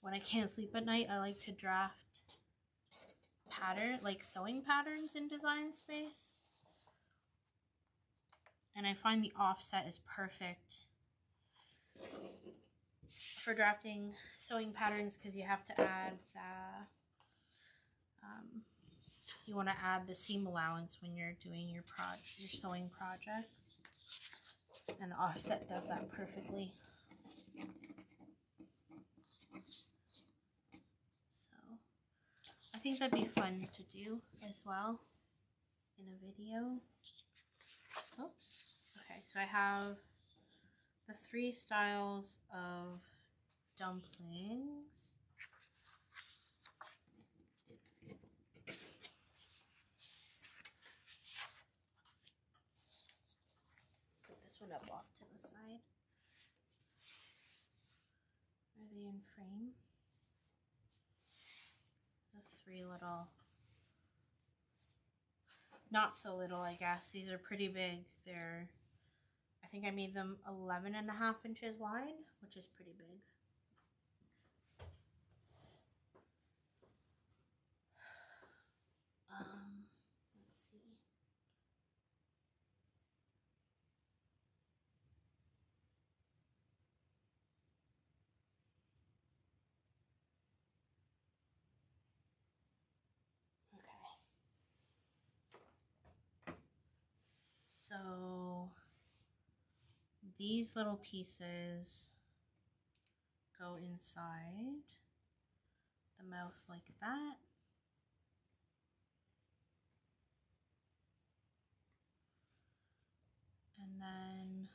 S1: when I can't sleep at night, I like to draft sewing patterns in Design Space. And I find the offset is perfect for drafting sewing patterns because you have to add you want to add the seam allowance when you're doing your sewing projects, and the offset does that perfectly. So I think that'd be fun to do as well in a video. Oh, okay, so I have the 3 styles of dumplings. Put this one up off to the side. Are they in frame? The 3 little, not so little, I guess. These are pretty big. I think I made them 11.5 inches wide, which is pretty big. Let's see. Okay. So these little pieces go inside the mouth like that. And then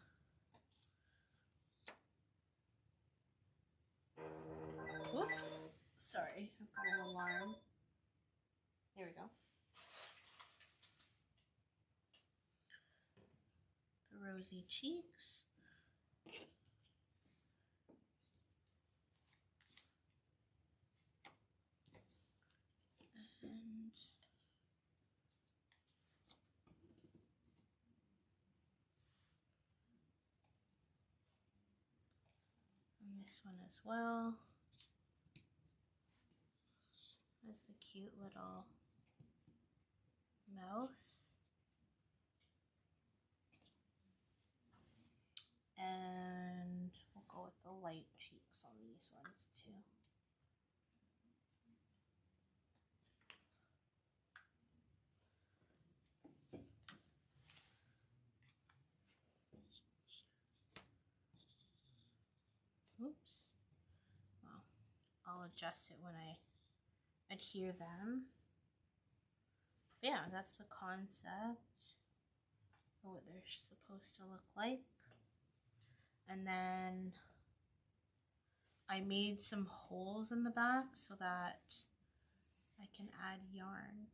S1: whoops, sorry, I've got an alarm. There we go. The rosy cheeks. this one as well. There's the cute little mouth. And we'll go with the light cheeks on these ones too. Oops. Well, I'll adjust it when I adhere them. But yeah, that's the concept of what they're supposed to look like. And then I made some holes in the back so that I can add yarn.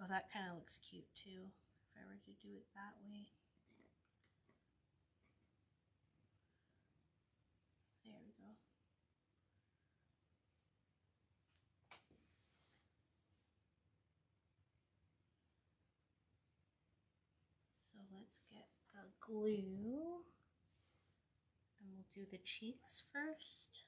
S1: Oh, that kind of looks cute too, if I were to do it that way. There we go. So let's get the glue, and we'll do the cheeks first.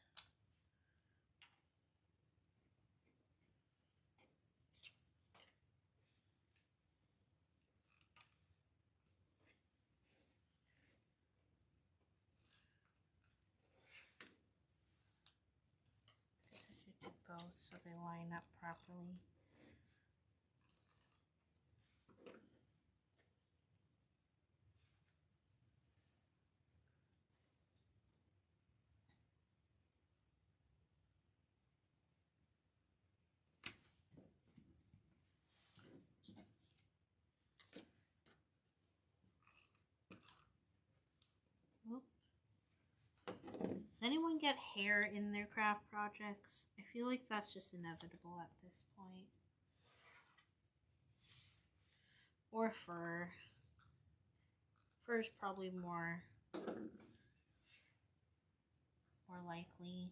S1: I should do both so they line up properly. Does anyone get hair in their craft projects? I feel like that's just inevitable at this point. Or fur. Fur is probably more likely.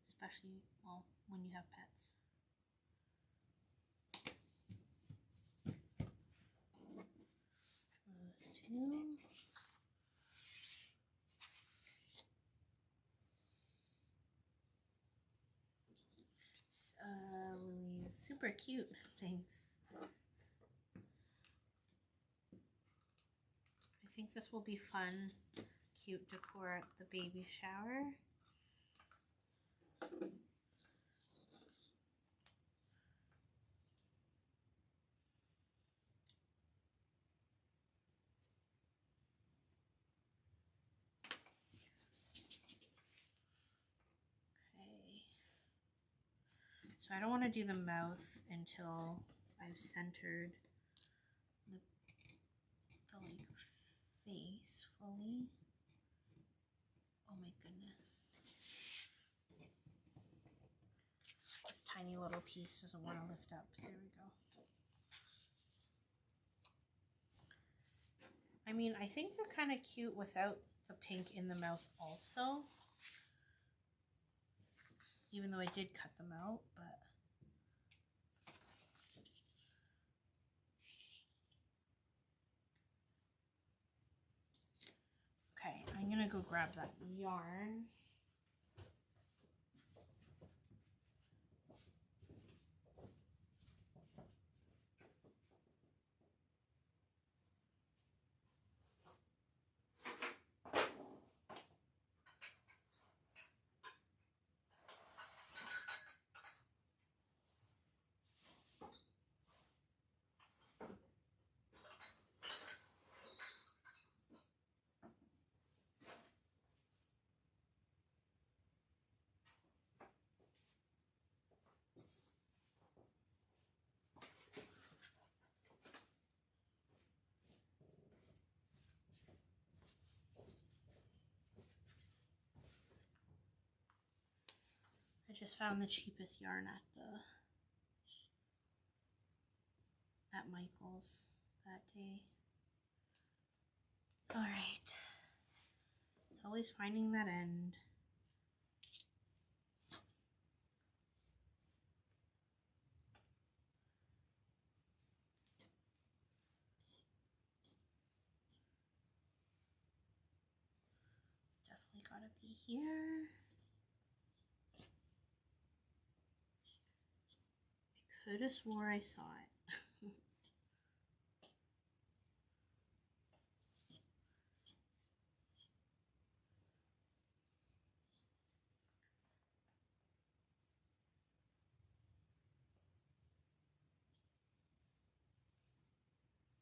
S1: Especially, well, when you have pets. Those two. Louise, super cute. Thanks. I think this will be fun, cute decor at the baby shower. So I don't want to do the mouth until I've centered the like face fully. Oh my goodness. This tiny little piece doesn't want to lift up. There we go. I mean, I think they're kind of cute without the pink in the mouth also. Even though I did cut them out, but okay, I'm gonna go grab that yarn. I just found the cheapest yarn at Michael's that day. All right. It's always finding that end. gotta be here. I could have swore I saw it.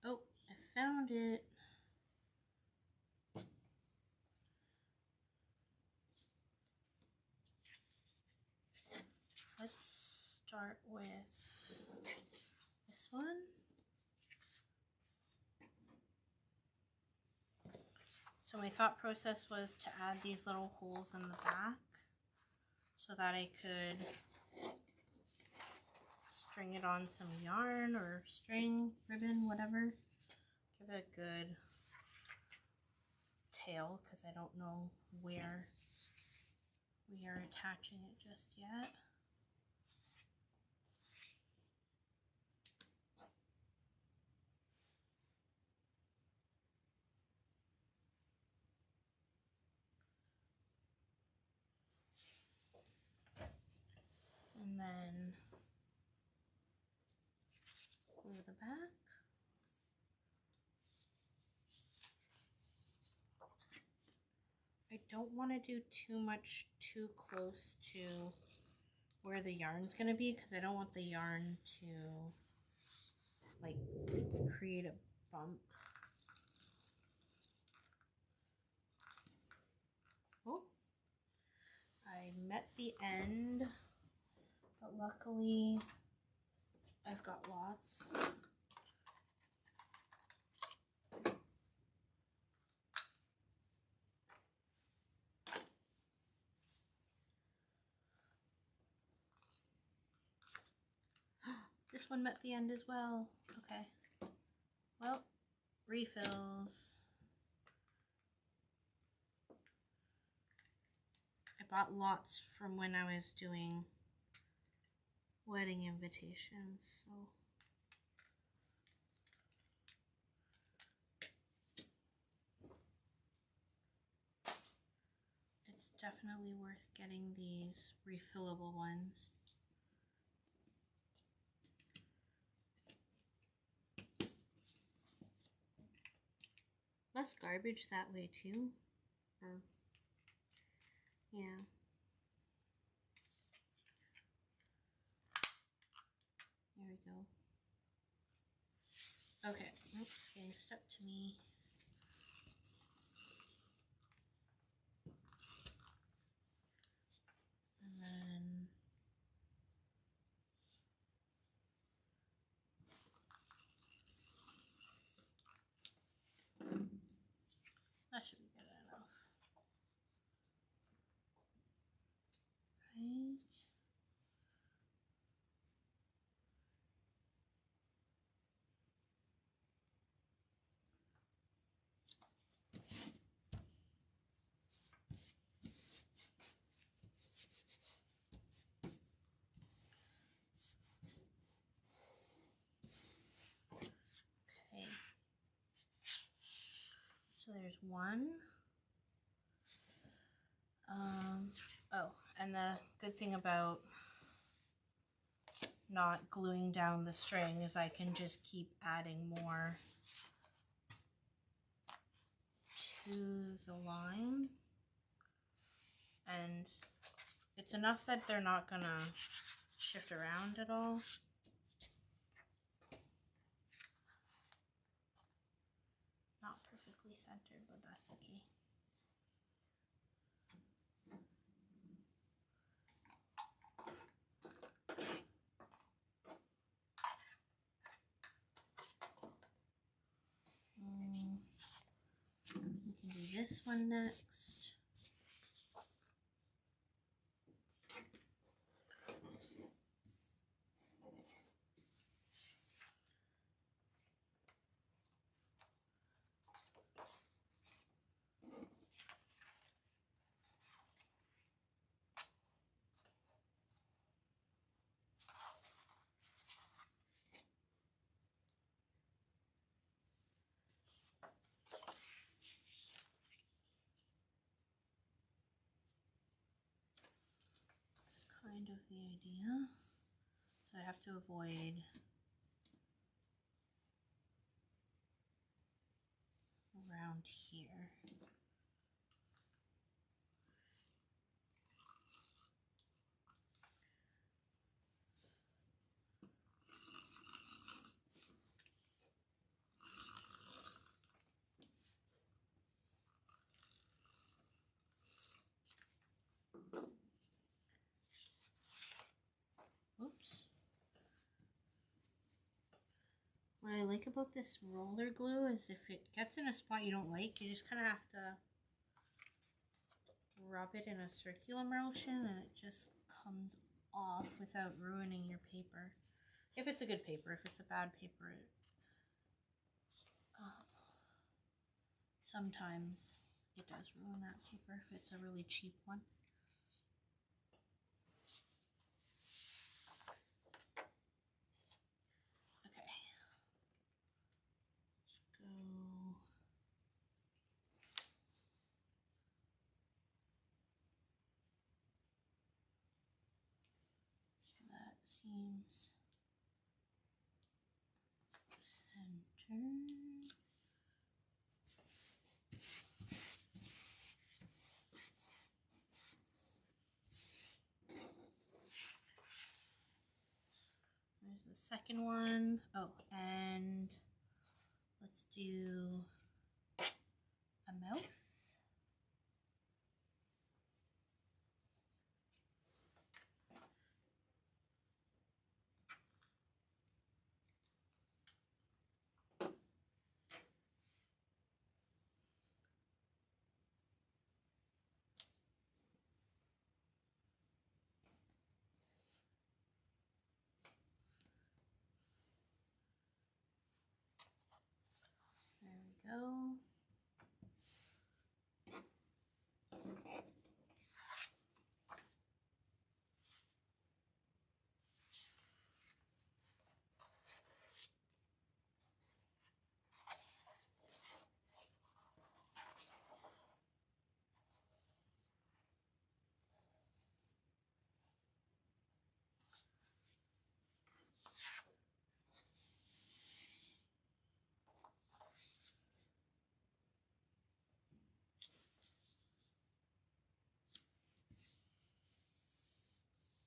S1: Oh, I found it. Let's start with this one. So my thought process was to add these little holes in the back so that I could string it on some yarn or string, ribbon, whatever. Give it a good tail because I don't know where we are attaching it just yet. And then glue the back. I don't want to do too much too close to where the yarn's going to be because I don't want the yarn to like create a bump. Oh, I met the end, but luckily I've got lots. This one met the end as well. Okay. Well, refills. I bought lots from when I was doing wedding invitations, so. It's definitely worth getting these refillable ones. Less garbage that way too. Yeah. There we go. Okay, oops, getting stuck to me. And then that should be good enough. Right. Okay. So there's one. Oh, and the good thing about not gluing down the string is I can just keep adding more to the line, and it's enough that they're not gonna shift around at all. Not perfectly centered, but that's okay. We can do this one next. kind of the idea. So I have to avoid around here. Oops. What I like about this roller glue is if it gets in a spot you don't like, you just kind of have to rub it in a circular motion and it just comes off without ruining your paper. If it's a good paper. If it's a bad paper, sometimes it does ruin that paper if it's a really cheap one. Okay. Let's go. That seems centered. There's the second one. Oh, and let's do a mouth. There we go.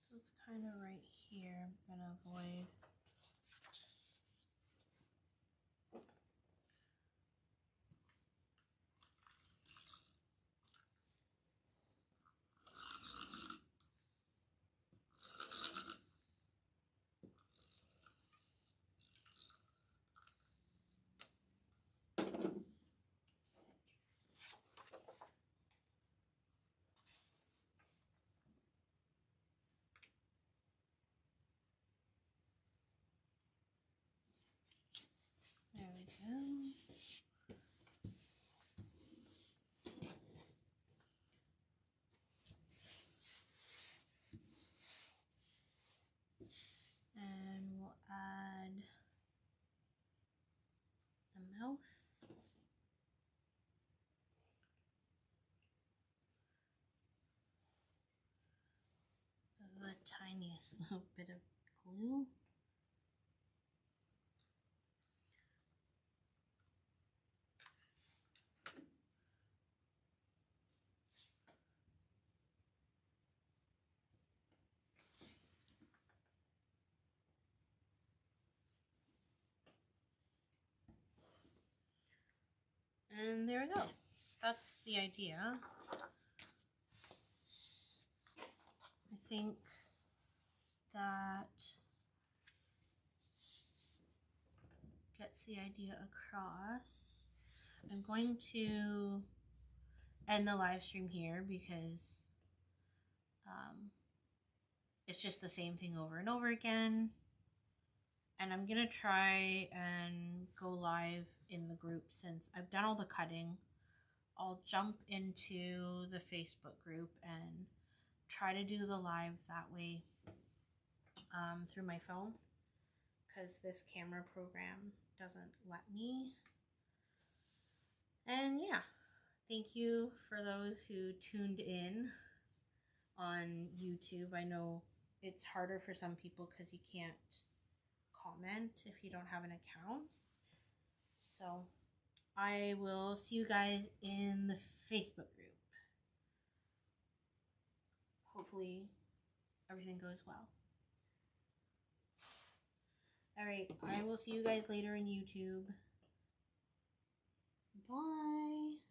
S1: So it's kind of right here. I'm gonna avoid. There we go. And we'll add a mouth. The tiniest little bit of glue. And there we go. That's the idea. I think that gets the idea across. I'm going to end the live stream here because it's just the same thing over and over again. And I'm gonna try and go live in the group since I've done all the cutting. I'll jump into the Facebook group and try to do the live that way through my phone because this camera program doesn't let me. And yeah, thank you for those who tuned in on YouTube. I know it's harder for some people because you can't comment if you don't have an account. So I will see you guys in the Facebook group. Hopefully everything goes well. Alright, I will see you guys later in YouTube. Bye.